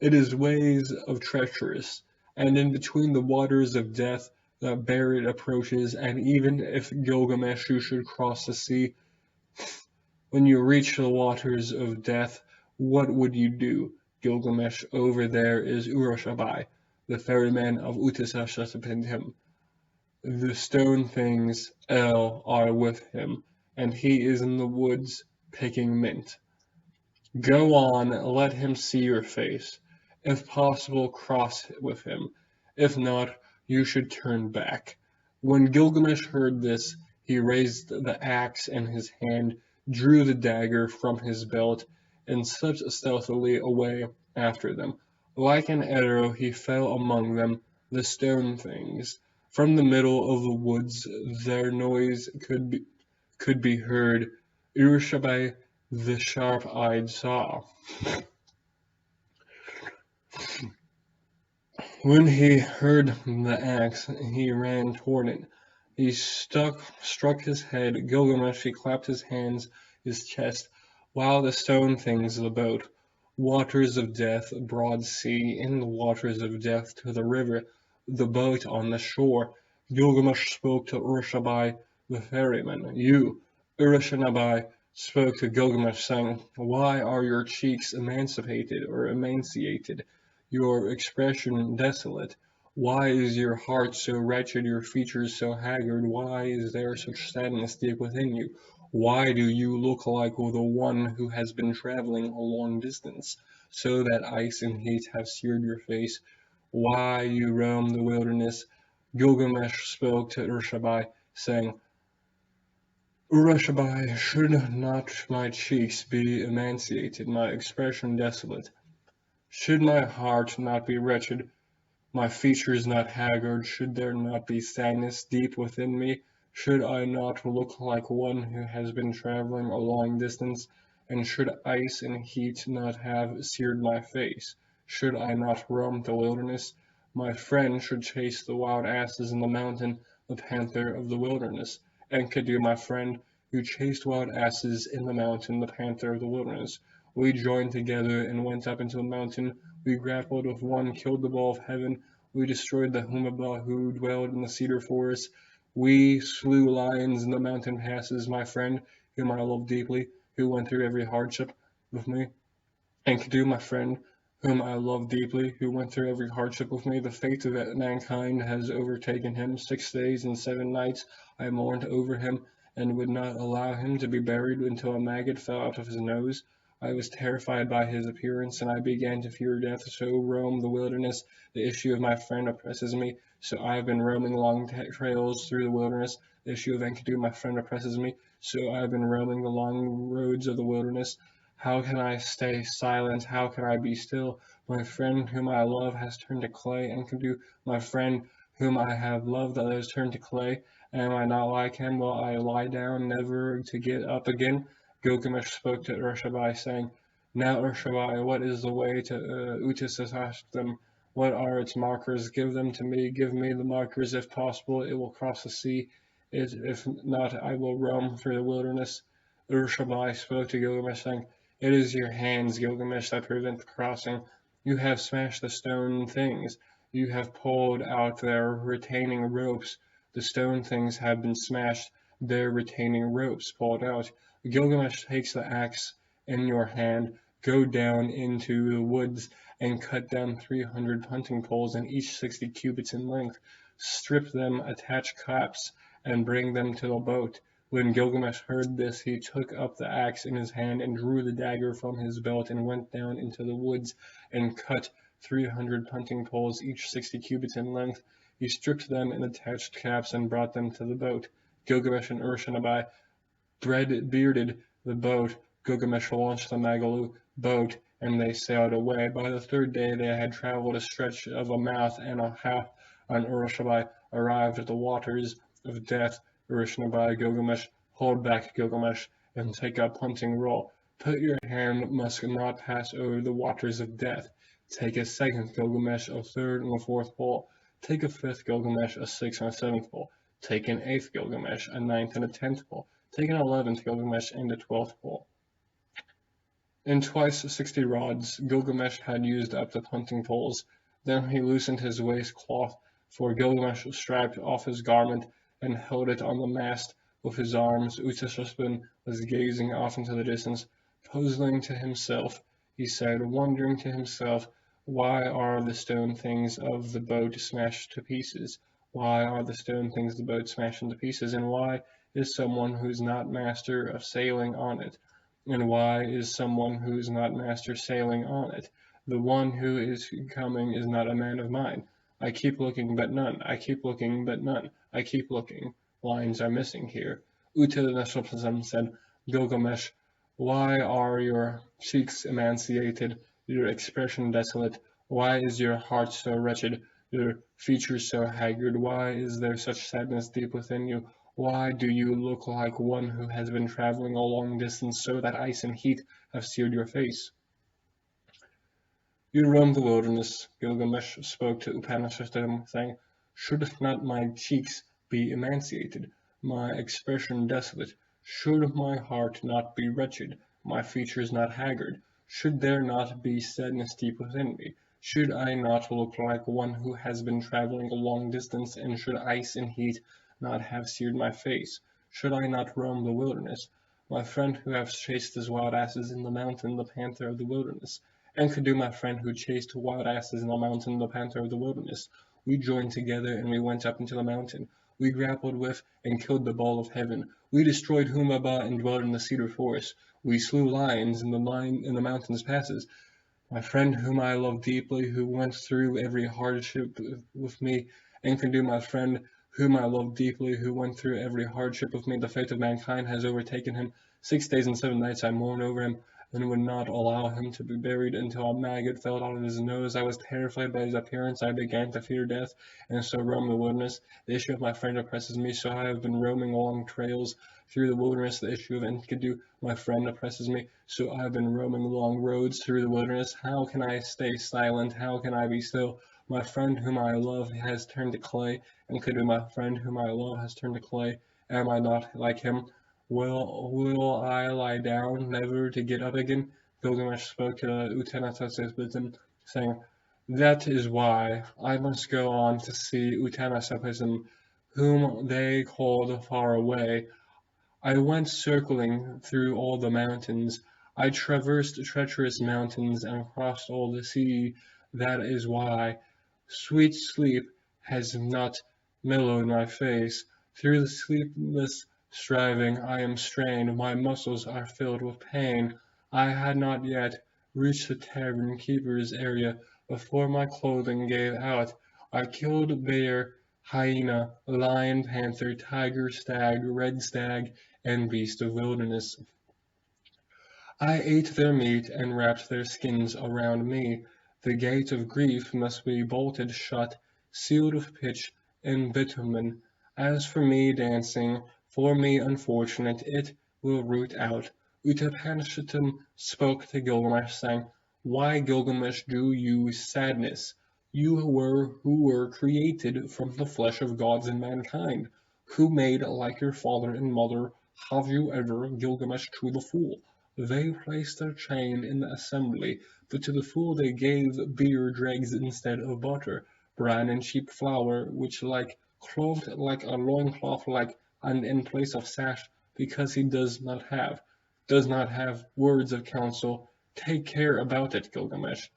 It is ways of treacherous, and in between the waters of death that buried approaches, and even if Gilgamesh you should cross the sea, when you reach the waters of death, what would you do? Gilgamesh, over there is Urushabai, the ferryman of Utisashasapintim. The stone things El are with him, and he is in the woods picking mint. Go on, let him see your face. If possible, cross with him. If not, you should turn back. When Gilgamesh heard this, he raised the axe in his hand, drew the dagger from his belt, and slipped stealthily away after them. Like an arrow, he fell among them, the stone things. From the middle of the woods, their noise could be heard. Urushabai the sharp-eyed saw. When he heard the axe, he ran toward it. He struck his head. Gilgamesh, he clapped his hands, his chest, while the stone things the boat. Waters of death, broad sea, in the waters of death to the river, the boat on the shore. Gilgamesh spoke to Urushabai, the ferryman. You, Urushabai, spoke to Gilgamesh, saying, Why are your cheeks emancipated or emaciated, your expression desolate? Why is your heart so wretched, your features so haggard? Why is there such sadness deep within you? Why do you look like the one who has been traveling a long distance, so that ice and heat have seared your face? Why you roam the wilderness? Gilgamesh spoke to Urushabai, saying, Urushabai, should not my cheeks be emaciated, my expression desolate? Should my heart not be wretched, my features not haggard? Should there not be sadness deep within me? Should I not look like one who has been traveling a long distance? And should ice and heat not have seared my face? Should I not roam the wilderness? My friend should chase the wild asses in the mountain, the panther of the wilderness. Enkidu, my friend, who chased wild asses in the mountain, the panther of the wilderness. We joined together and went up into the mountain. We grappled with one, killed the bull of heaven. We destroyed the Humaba who dwelled in the cedar forest. We slew lions in the mountain passes, my friend, whom I love deeply, who went through every hardship with me. Enkidu, my friend, whom I love deeply, who went through every hardship with me. The fate of mankind has overtaken him. 6 days and 7 nights I mourned over him, and would not allow him to be buried until a maggot fell out of his nose. I was terrified by his appearance, and I began to fear death. So roam the wilderness. The issue of my friend oppresses me, so I have been roaming long trails through the wilderness. The issue of Enkidu, my friend, oppresses me, so I have been roaming the long roads of the wilderness. How can I stay silent? How can I be still? My friend whom I love has turned to clay, and can do my friend whom I have loved that has turned to clay. Am I not like him? Will I lie down, never to get up again? Gilgamesh spoke to Urshabai, saying, Now, Urshabai, what is the way to Utisashastam? What are its markers? Give them to me. Give me the markers. If possible, it will cross the sea. If not, I will roam through the wilderness. Urshabai spoke to Gilgamesh, saying, It is your hands, Gilgamesh, that prevent the crossing. You have smashed the stone things. You have pulled out their retaining ropes. The stone things have been smashed, their retaining ropes pulled out. Gilgamesh takes the axe in your hand. Go down into the woods and cut down 300 hunting poles, and each 60 cubits in length. Strip them, attach caps, and bring them to the boat. When Gilgamesh heard this, he took up the axe in his hand and drew the dagger from his belt and went down into the woods and cut 300 hunting poles, each 60 cubits in length. He stripped them and attached caps and brought them to the boat. Gilgamesh and Urshanabai bearded the boat. Gilgamesh launched the Magalu boat, and they sailed away. By the third day they had traveled a stretch of a mouth and a half, and Urushabai arrived at the waters of death. Urushabai, Gilgamesh, hold back, Gilgamesh, and take up hunting roll. Put your hand must not pass over the waters of death. Take a second, Gilgamesh, a third and a fourth pole. Take a fifth, Gilgamesh, a sixth and a seventh pole. Take an eighth, Gilgamesh, a ninth and a 10th pole. Take an 11th, Gilgamesh, and a 12th pole. In twice 60 rods, Gilgamesh had used up the hunting poles. Then he loosened his waist cloth, for Gilgamesh strapped off his garment and held it on the mast with his arms. Utashashbin was gazing off into the distance, puzzling to himself. He said, wondering to himself, why are the stone things of the boat smashed to pieces? Why are the stone things of the boat smashed into pieces? And why is someone who's not master of sailing on it? And why is someone who is not master sailing on it? The one who is coming is not a man of mine. I keep looking, but none. I keep looking, but none. I keep looking. Lines are missing here. Utilitarianism said, Gilgamesh, why are your cheeks emaciated, your expression desolate? Why is your heart so wretched, your features so haggard? Why is there such sadness deep within you? Why do you look like one who has been traveling a long distance, so that ice and heat have seared your face? You roam the wilderness, Gilgamesh spoke to Upanishadam, saying, Should not my cheeks be emaciated, my expression desolate? Should my heart not be wretched, my features not haggard? Should there not be sadness deep within me? Should I not look like one who has been traveling a long distance, and should ice and heat not have seared my face? Should I not roam the wilderness? My friend who has chased his wild asses in the mountain, the panther of the wilderness. And could do my friend who chased wild asses in the mountain, the panther of the wilderness. We joined together and we went up into the mountain. We grappled with and killed the ball of heaven. We destroyed Humaba and dwelt in the cedar forest. We slew lions in the mountain's passes. My friend whom I love deeply, who went through every hardship with me, and can do my friend whom I love deeply, who went through every hardship with me, the fate of mankind has overtaken him. 6 days and 7 nights I mourned over him, and would not allow him to be buried until a maggot fell out of his nose. I was terrified by his appearance. I began to fear death, and so roamed the wilderness. The issue of my friend oppresses me, so I have been roaming along trails through the wilderness. The issue of Enkidu, my friend, oppresses me, so I have been roaming along roads through the wilderness. How can I stay silent? How can I be still? My friend whom I love has turned to clay, and Enkidu, my friend whom I love, has turned to clay. Am I not like him? Will I lie down, never to get up again? Gilgamesh spoke to Utnapishtim, saying, That is why I must go on to see Utnapishtim, whom they called far away. I went circling through all the mountains. I traversed treacherous mountains and crossed all the sea. That is why sweet sleep has not mellowed my face. Through the sleepless striving I am strained. My muscles are filled with pain. I had not yet reached the tavern keeper's area before my clothing gave out. I killed bear, hyena, lion, panther, tiger, stag, red stag, and beast of wilderness. I ate their meat and wrapped their skins around me. The gate of grief must be bolted shut, sealed with pitch and bitumen. As for me dancing, for me unfortunate, it will root out. Utnapishtim spoke to Gilgamesh, saying, Why, Gilgamesh, do you sadness? You who were created from the flesh of gods and mankind, who made like your father and mother. Have you ever, Gilgamesh, to the fool? They placed their chain in the assembly, but to the fool they gave beer dregs instead of butter, bran and cheap flour, which clothed like a loincloth and in place of sash, because he does not have words of counsel. Take care about it, Gilgamesh.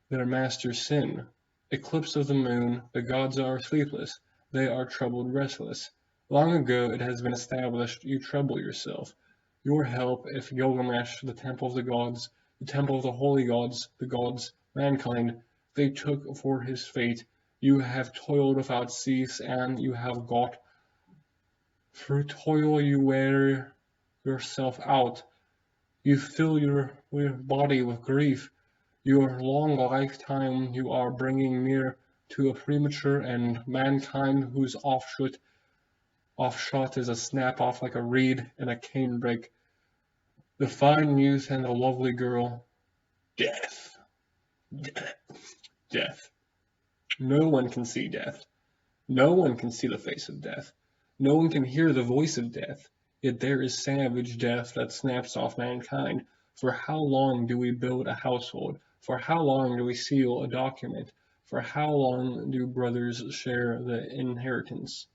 Their master's sin. Eclipse of the moon, the gods are sleepless, they are troubled restless. Long ago it has been established you trouble yourself. Your help, if Gilgamesh, the temple of the gods, the temple of the holy gods, the gods, mankind, they took for his fate. You have toiled without cease, and you have got. Through toil you wear yourself out. You fill your body with grief. Your long lifetime you are bringing near to a premature end, mankind whose offshot is a snap off like a reed in a canebrake. The fine youth and the lovely girl. Death. Death. Death. No one can see death. No one can see the face of death. No one can hear the voice of death. Yet there is savage death that snaps off mankind. For how long do we build a household? For how long do we seal a document? For how long do brothers share the inheritance?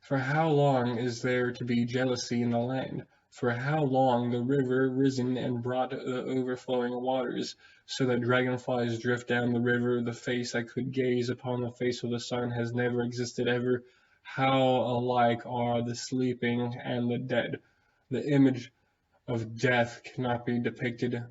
For how long is there to be jealousy in the land? For how long the river risen and brought the overflowing waters, so that dragonflies drift down the river? The face that could gaze upon the face of the sun has never existed ever. How alike are the sleeping and the dead. The image of death cannot be depicted.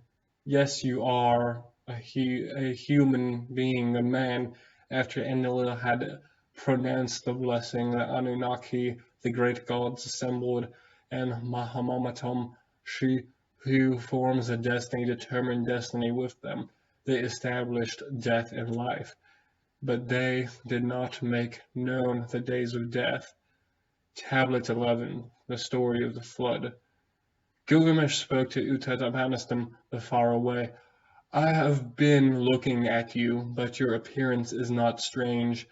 Yes, you are a human being, a man, after Enlil had pronounced the blessing, the Anunnaki, the great gods assembled, and Mahamamatum, she who forms a destiny, determined destiny with them. They established death and life, but they did not make known the days of death. Tablet 11, the story of the flood. Gilgamesh spoke to Utnapishtim the far away. I have been looking at you, but your appearance is not strange.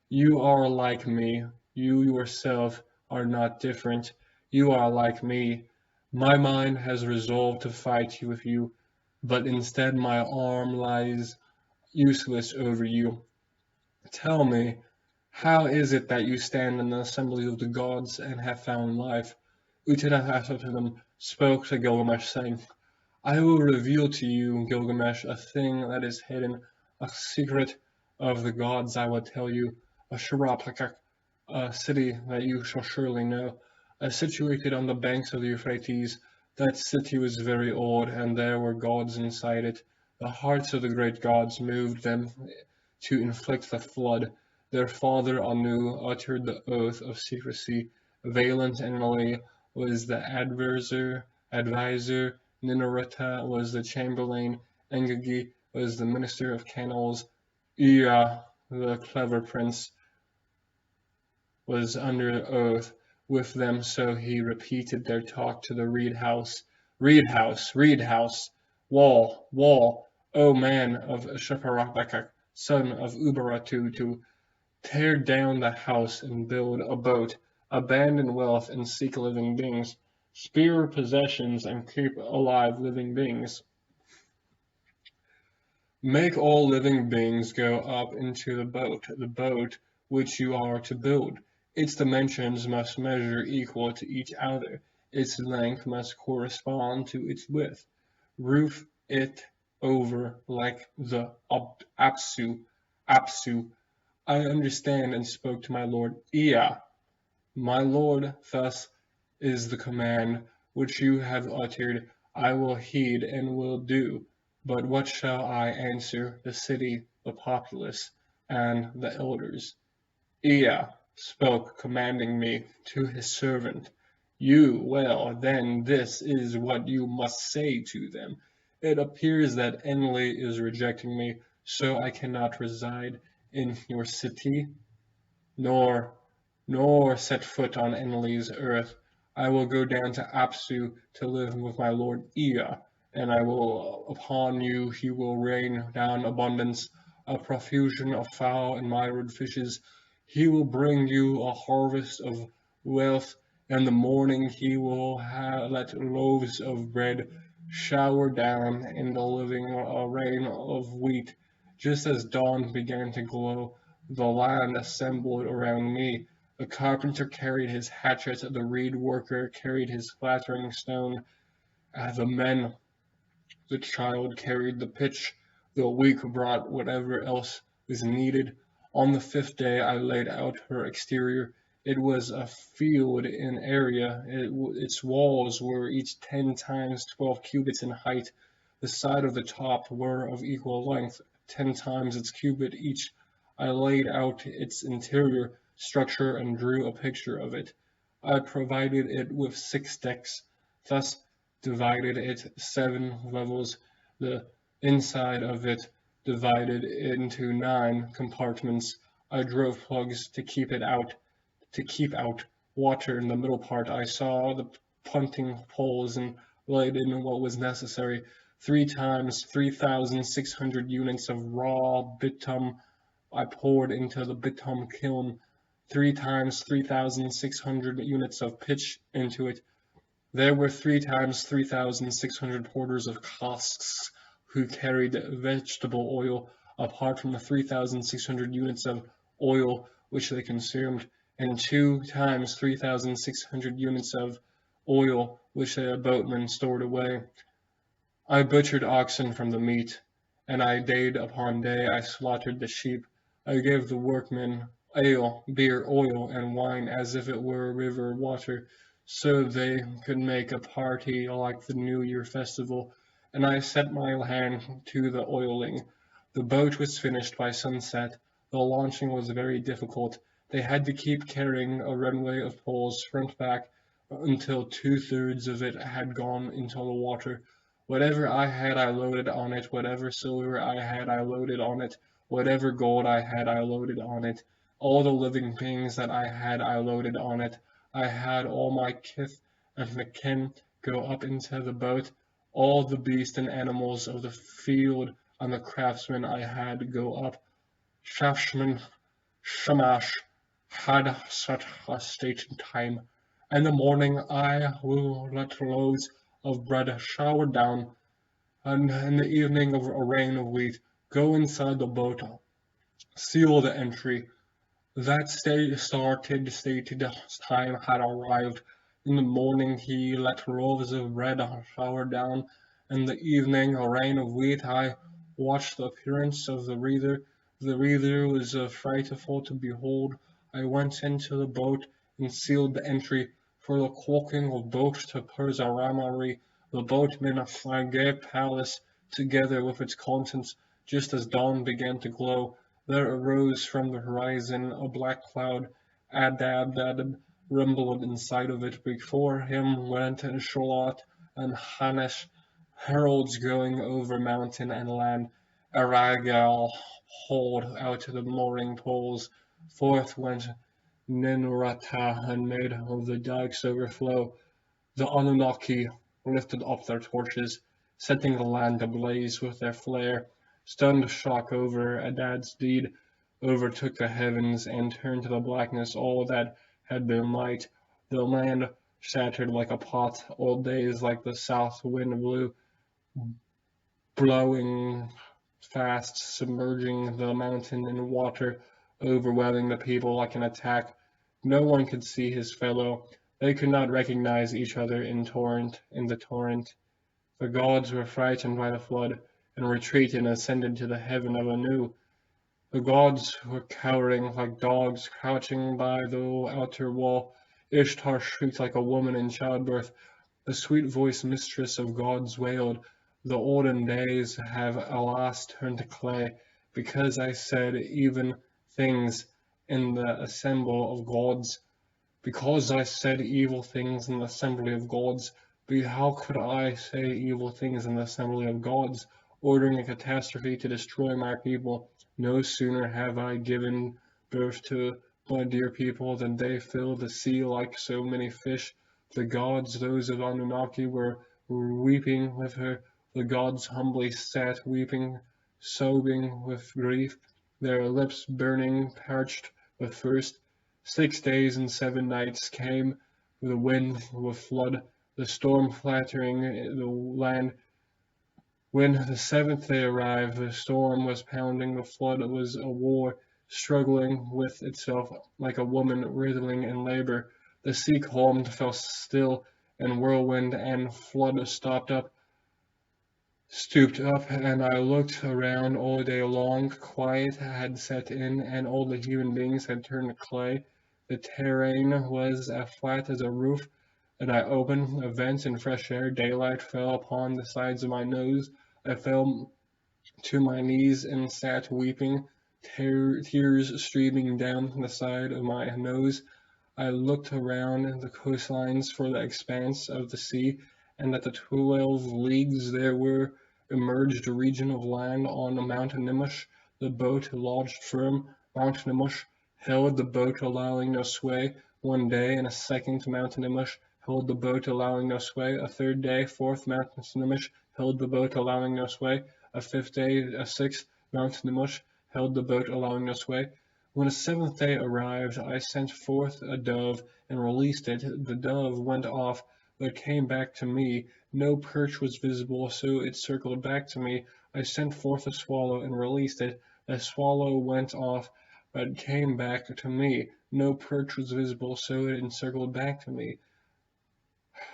You are like me. You yourself are not different. You are like me. My mind has resolved to fight with you, but instead my arm lies useless over you. Tell me, how is it that you stand in the assembly of the gods and have found life? Uttarahasatam spoke to Gilgamesh, saying, I will reveal to you, Gilgamesh, a thing that is hidden, a secret of the gods I will tell you, a Shirapakak, a city that you shall surely know, situated on the banks of the Euphrates. That city was very old, and there were gods inside it. The hearts of the great gods moved them to inflict the flood. Their father Anu uttered the oath of secrecy. Valent Enlil was the advisor. Ninurta was the chamberlain. Engadgi was the minister of canals. Ea, the clever prince, was under oath with them, so he repeated their talk to the reed house. Reed house, reed house, wall, wall, O man of Shepharabakak, son of Ubaratu, to tear down the house and build a boat, abandon wealth and seek living beings, spear possessions and keep alive living beings. Make all living beings go up into the boat which you are to build. Its dimensions must measure equal to each other. Its length must correspond to its width. Roof it over like the Apsu. I understand and spoke to my lord Ea. My lord, thus is the command which you have uttered, I will heed and will do. But what shall I answer the city, the populace, and the elders? Ea spoke, commanding me to his servant. Well, then this is what you must say to them. It appears that Enlil is rejecting me, so I cannot reside in your city nor set foot on Enlil's earth. I will go down to Apsu to live with my lord Ea, and I will upon you he will rain down abundance, a profusion of fowl and myriad fishes. He will bring you a harvest of wealth. In the morning he will let loaves of bread shower down in the living rain of wheat. Just as dawn began to glow, the land assembled around me. The carpenter carried his hatchet, the reed worker carried his flattering stone, the men, the child carried the pitch, the weak brought whatever else was needed. On the fifth day I laid out her exterior. It was a field in area. Its walls were each 10 times 12 cubits in height. The sides of the top were of equal length, 10 times its cubit each. I laid out its interior structure and drew a picture of it. I provided it with 6 decks, thus divided it 7 levels, the inside of it divided into 9 compartments. I drove plugs to keep out water in the middle part. I saw the punting poles and laid in what was necessary. 3 times 3,600 units of raw bitumen I poured into the bitumen kiln. 3 times 3,600 units of pitch into it. There were 3 times 3,600 porters of casks who carried vegetable oil, apart from the 3,600 units of oil which they consumed, and 2 times 3,600 units of oil which the boatmen stored away. I butchered oxen from the meat, and day upon day I slaughtered the sheep. I gave the workmen ale, beer, oil, and wine as if it were river water, so they could make a party like the New Year festival, and I set my hand to the oiling. The boat was finished by sunset. The launching was very difficult. They had to keep carrying a runway of poles front back until 2/3 of it had gone into the water. Whatever I had I loaded on it, whatever silver I had I loaded on it, whatever gold I had I loaded on it, all the living things that I had I loaded on it. I had all my kith and kin go up into the boat, all the beasts and animals of the field and the craftsmen I had go up. Shafshman, Shamash had such a state and time. In the morning I will let loaves of bread shower down, and in the evening a rain of wheat. Go inside the boat, seal the entry. That stated time had arrived. In the morning he let loaves of bread shower down. In the evening a rain of wheat. I watched the appearance of the reader. The reader was frightful to behold. I went into the boat and sealed the entry. For the caulking of boat to Perzaramari, the boatmen I gave palace, together with its contents, just as dawn began to glow. There arose from the horizon a black cloud. Adab rumbled inside of it. Before him went Shalot and Hanesh, heralds going over mountain and land. Aragal hauled out the mooring poles. Forth went Ninurata and made of the dikes overflow. The Anunnaki lifted up their torches, setting the land ablaze with their flare. Stunned shock over Adad's deed overtook the heavens and turned to the blackness all that had been light. The land shattered like a pot, old days like the south wind blew, blowing fast, submerging the mountain in water, overwhelming the people like an attack. No one could see his fellow. They could not recognize each other in the torrent. The gods were frightened by the flood, and retreated and ascended to the heaven of Anu. The gods were cowering like dogs crouching by the outer wall. Ishtar shrieked like a woman in childbirth. The sweet-voiced mistress of gods wailed, "The olden days have alas turned to clay, because I said even things in the assembly of gods. Because I said evil things in the assembly of gods. But how could I say evil things in the assembly of gods, ordering a catastrophe to destroy my people? No sooner have I given birth to my dear people than they fill the sea like so many fish. The gods, those of Anunnaki, were weeping with her. The gods humbly sat weeping, sobbing with grief, their lips burning, parched with thirst. 6 days and 7 nights came, the wind with flood, the storm flattering the land. When the seventh day arrived, the storm was pounding, the flood was a war, struggling with itself like a woman writhing in labor. The sea calmed, fell still, and whirlwind and flood stooped up, and I looked around all day long. Quiet had set in, and all the human beings had turned to clay. The terrain was as flat as a roof, and I opened a vent and fresh air. Daylight fell upon the sides of my nose. I fell to my knees and sat weeping, tears streaming down the side of my nose. I looked around the coastlines for the expanse of the sea, and at the 12 leagues there were emerged a region of land on Mount Nimush. The boat lodged firm. Mount Nimush held the boat, allowing no sway. One day and a second Mount Nimush held the boat, allowing no sway. A third day, fourth Mount Nimush held the boat, allowing no sway. A fifth day, a sixth Mount Nimush held the boat, allowing no sway. When the seventh day arrived, I sent forth a dove and released it. The dove went off, but came back to me. No perch was visible, so it circled back to me. I sent forth a swallow and released it. The swallow went off, but came back to me. No perch was visible, so it encircled back to me.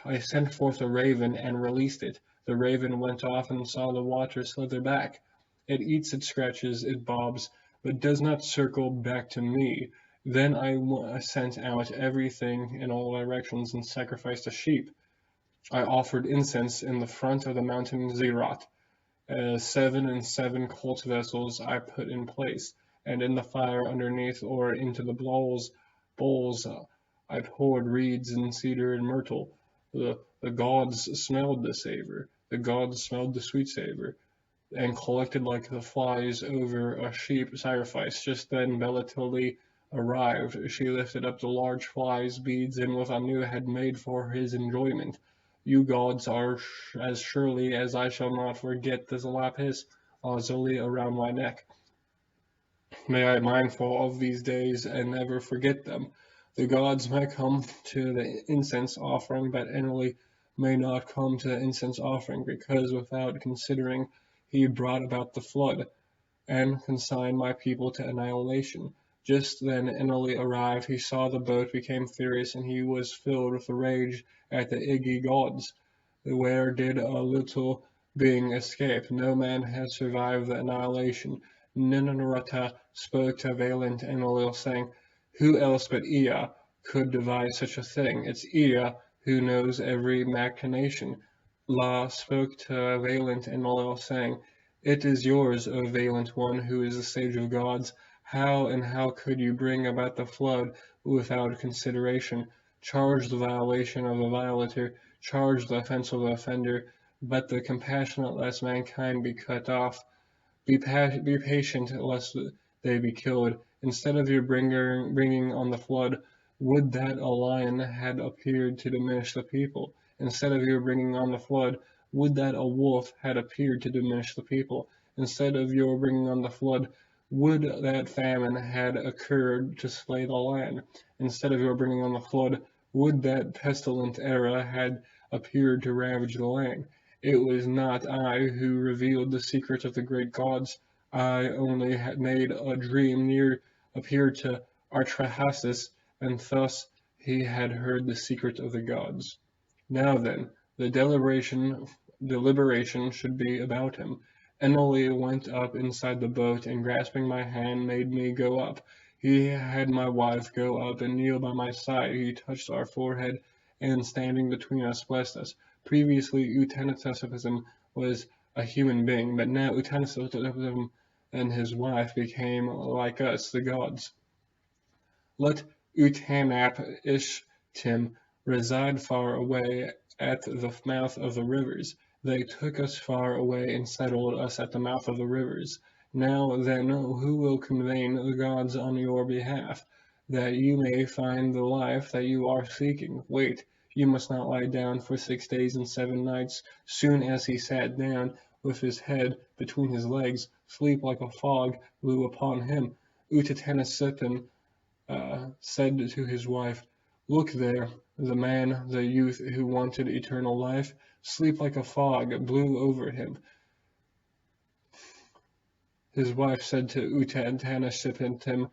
I sent forth a raven and released it. The raven went off and saw the water slither back. It eats, it scratches, it bobs, but does not circle back to me. Then I sent out everything in all directions and sacrificed a sheep. I offered incense in the front of the mountain Zerat. 7 and 7 cult vessels I put in place, and in the fire underneath or into the bowls I poured reeds and cedar and myrtle. The gods smelled the savor, the gods smelled the sweet savor, and collected like the flies over a sheep sacrifice. Just then Bella arrived. She lifted up the large flies, beads, and with Anu had made for his enjoyment. You gods are as surely as I shall not forget this lapis lazuli around my neck. May I mindful of these days and never forget them. The gods may come to the incense offering, but Enlil may not come to the incense offering, because without considering he brought about the flood, and consigned my people to annihilation. Just then Enlil arrived, he saw the boat, became furious, and he was filled with rage at the Iggy gods. Where did a little being escape? No man has survived the annihilation. Ninurta spoke to valiant Enlil, saying, who else but Ea could devise such a thing? It's Ea who knows every machination. La spoke to valiant Enlil, saying, it is yours, O valiant one, who is the sage of gods. How and how could you bring about the flood without consideration? Charge the violation of the violator, charge the offense of the offender, but the compassionate lest mankind be cut off. Be patient lest they be killed. Instead of your bringing on the flood, would that a lion had appeared to diminish the people. Instead of your bringing on the flood, would that a wolf had appeared to diminish the people. Instead of your bringing on the flood, would that famine had occurred to slay the land. Instead of your bringing on the flood, would that pestilent era had appeared to ravage the land. It was not I who revealed the secrets of the great gods. I only had made a dream near appear to Artrahasis, and thus he had heard the secret of the gods. Now then, the deliberation should be about him. Enlil went up inside the boat, and grasping my hand made me go up. He had my wife go up and kneel by my side. He touched our forehead, and standing between us blessed us. Previously Utnapishtim was a human being, but now Utnapishtim and his wife became like us, the gods. Let Utnapishtim reside far away at the mouth of the rivers. They took us far away and settled us at the mouth of the rivers. Now then, who will convene the gods on your behalf, that you may find the life that you are seeking? Wait, you must not lie down for 6 days and 7 nights. Soon as he sat down, with his head between his legs, sleep like a fog blew upon him. Utnapishtim said to his wife, look there, the man, the youth who wanted eternal life, sleep like a fog blew over him. His wife said to Utnapishtim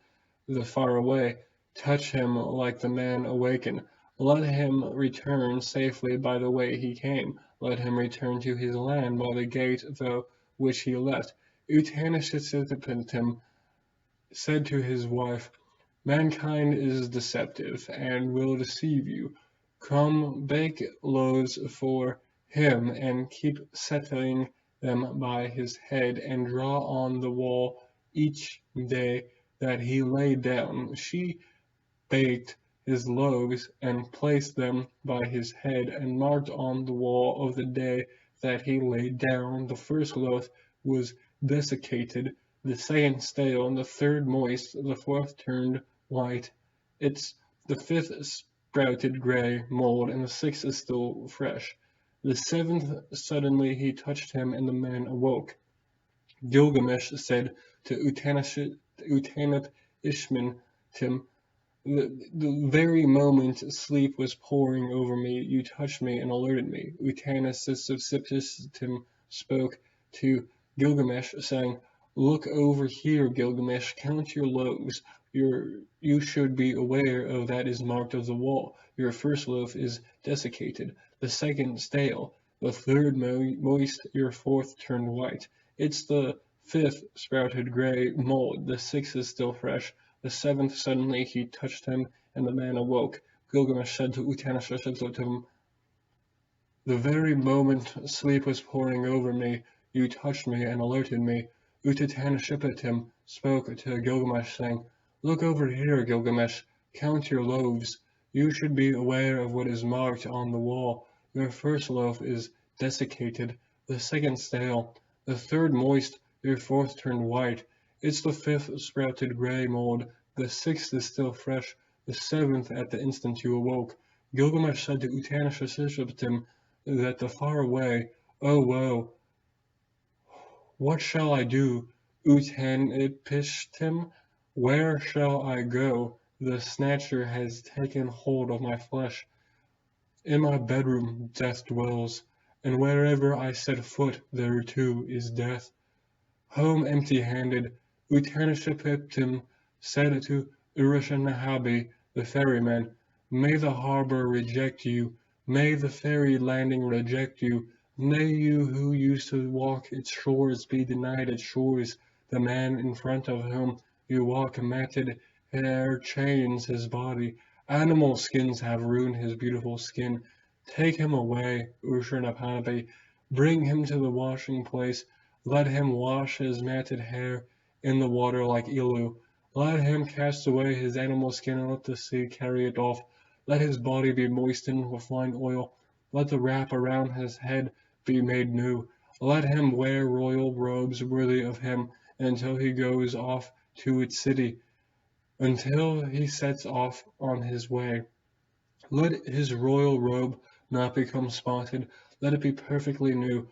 the far away, touch him like the man awakened. Let him return safely by the way he came. Let him return to his land by the gate through which he left. Utnapishtim said to his wife, mankind is deceptive, and will deceive you. Come, bake loaves for him, and keep setting them by his head, and draw on the wall each day that he lay down. She baked his loaves, and placed them by his head, and marked on the wall of the day that he lay down. The first loaf was desiccated, the second stale, and the third moist, the fourth turned white. The fifth sprouted gray mold, and the sixth is still fresh. The seventh suddenly he touched him, and the man awoke. Gilgamesh said to Utnapishtim, the very moment sleep was pouring over me, you touched me and alerted me. Utnapishtim spoke to Gilgamesh, saying, look over here, Gilgamesh, count your loaves. You should be aware of that is marked of the wall. Your first loaf is desiccated, the second stale, the third moist, your fourth turned white. It's the fifth sprouted gray mold, the sixth is still fresh. The seventh suddenly he touched him, and the man awoke. Gilgamesh said to Utnapishtim, the very moment sleep was pouring over me, you touched me and alerted me. Utnapishtim spoke to Gilgamesh, saying, look over here, Gilgamesh, count your loaves. You should be aware of what is marked on the wall. Your first loaf is desiccated, the second stale, the third moist, your fourth turned white. It's the fifth sprouted gray mold, the sixth is still fresh, the seventh at the instant you awoke. Gilgamesh said to Utnapishtim that the far away, oh woe, what shall I do, Utnapishtim? Where shall I go? The snatcher has taken hold of my flesh. In my bedroom death dwells, and wherever I set foot there too is death. Home empty-handed, Utanishapiptim said to Urashanahabi, the ferryman, "May the harbor reject you, may the ferry landing reject you, may you who used to walk its shores be denied its shores. The man in front of whom you walk matted hair chains his body. Animal skins have ruined his beautiful skin. Take him away, Ushanapabi, bring him to the washing place. Let him wash his matted hair in the water like Elu. Let him cast away his animal skin and let the sea carry it off. Let his body be moistened with fine oil. Let the wrap around his head be made new. Let him wear royal robes worthy of him until he goes off to its city, until he sets off on his way. Let his royal robe not become spotted. Let it be perfectly new.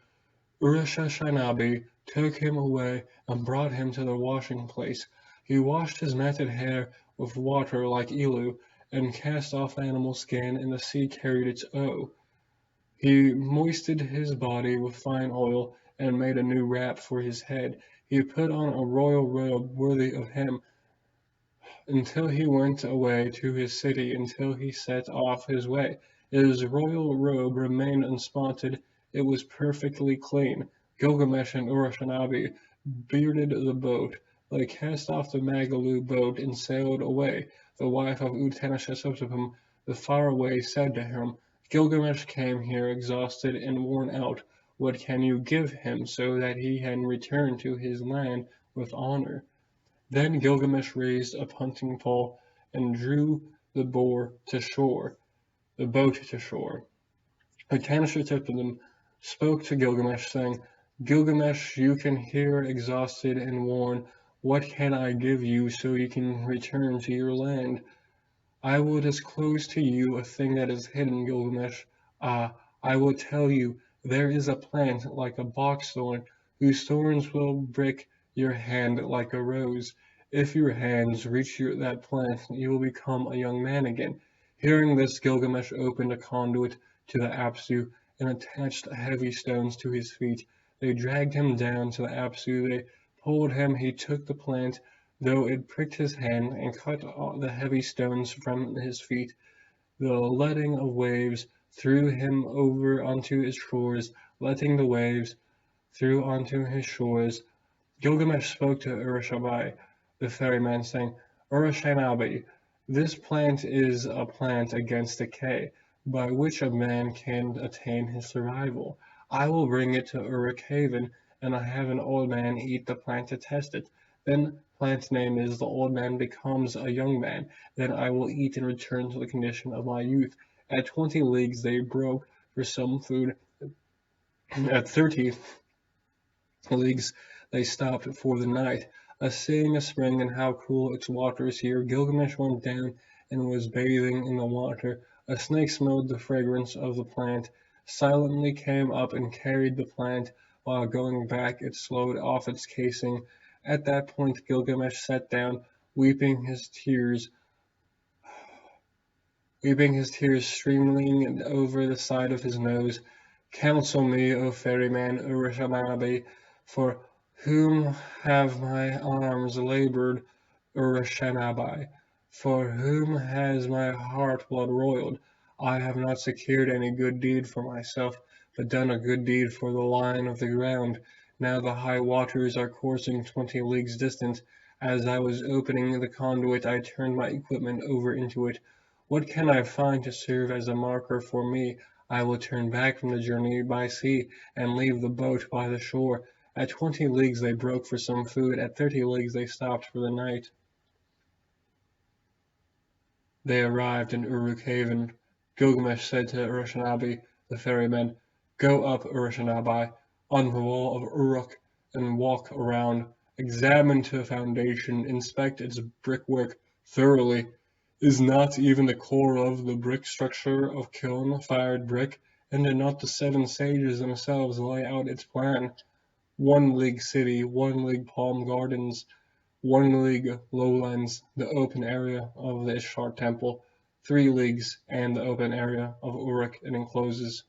Urashashanabi took him away and brought him to the washing place. He washed his matted hair with water like Elu, and cast off the animal skin, and the sea carried its O. He moistened his body with fine oil, and made a new wrap for his head. He put on a royal robe worthy of him, until he went away to his city, until he set off his way. His royal robe remained unspotted, it was perfectly clean. Gilgamesh and Urashanabi bearded the boat. They cast off the Magalu boat and sailed away. The wife of Utanashashapam, the faraway, said to him, Gilgamesh came here exhausted and worn out. What can you give him so that he can return to his land with honor? Then Gilgamesh raised a punting pole and drew the boat to shore. Utanashatipanim spoke to Gilgamesh, saying, Gilgamesh, you can here exhausted and worn. What can I give you so you can return to your land? I will disclose to you a thing that is hidden, Gilgamesh. Ah, I will tell you, there is a plant like a box thorn, whose thorns will prick your hand like a rose. If your hands reach that plant, you will become a young man again. Hearing this, Gilgamesh opened a conduit to the Apsu and attached heavy stones to his feet. They dragged him down to the Apsu. They pulled him. He took the plant, though it pricked his hand, and cut the heavy stones from his feet. The letting of waves threw him over onto its shores, letting the waves through onto his shores. Gilgamesh spoke to Urushabi, the ferryman, saying, Urashanabi, this plant is a plant against decay, by which a man can attain his survival. I will bring it to Uruk Haven, and I have an old man eat the plant to test it. Then plant name is the old man becomes a young man. Then I will eat and return to the condition of my youth. At 20 leagues they broke for some food. At 30 leagues they stopped for the night. Seeing a spring and how cool its waters here, Gilgamesh went down and was bathing in the water. A snake smelled the fragrance of the plant, silently came up and carried the plant. While going back, it slowed off its casing. At that point, Gilgamesh sat down, weeping his tears streaming over the side of his nose. Counsel me, O ferryman Urashanabi, for whom have my arms labored, Urashanabi? For whom has my heart blood roiled? I have not secured any good deed for myself, but done a good deed for the line of the ground. Now the high waters are coursing 20 leagues distant. As I was opening the conduit, I turned my equipment over into it. What can I find to serve as a marker for me? I will turn back from the journey by sea, and leave the boat by the shore. At 20 leagues they broke for some food, at 30 leagues they stopped for the night. They arrived in Uruk Haven. Gilgamesh said to Urashanabi, the ferryman, Go up, Urashanabi, on the wall of Uruk, and walk around. Examine to the foundation, inspect its brickwork thoroughly. Is not even the core of the brick structure of kiln-fired brick, and did not the 7 sages themselves lay out its plan? 1 league city, 1 league palm gardens, 1 league lowlands, the open area of the Ishtar temple, 3 leagues, and the open area of Uruk it encloses.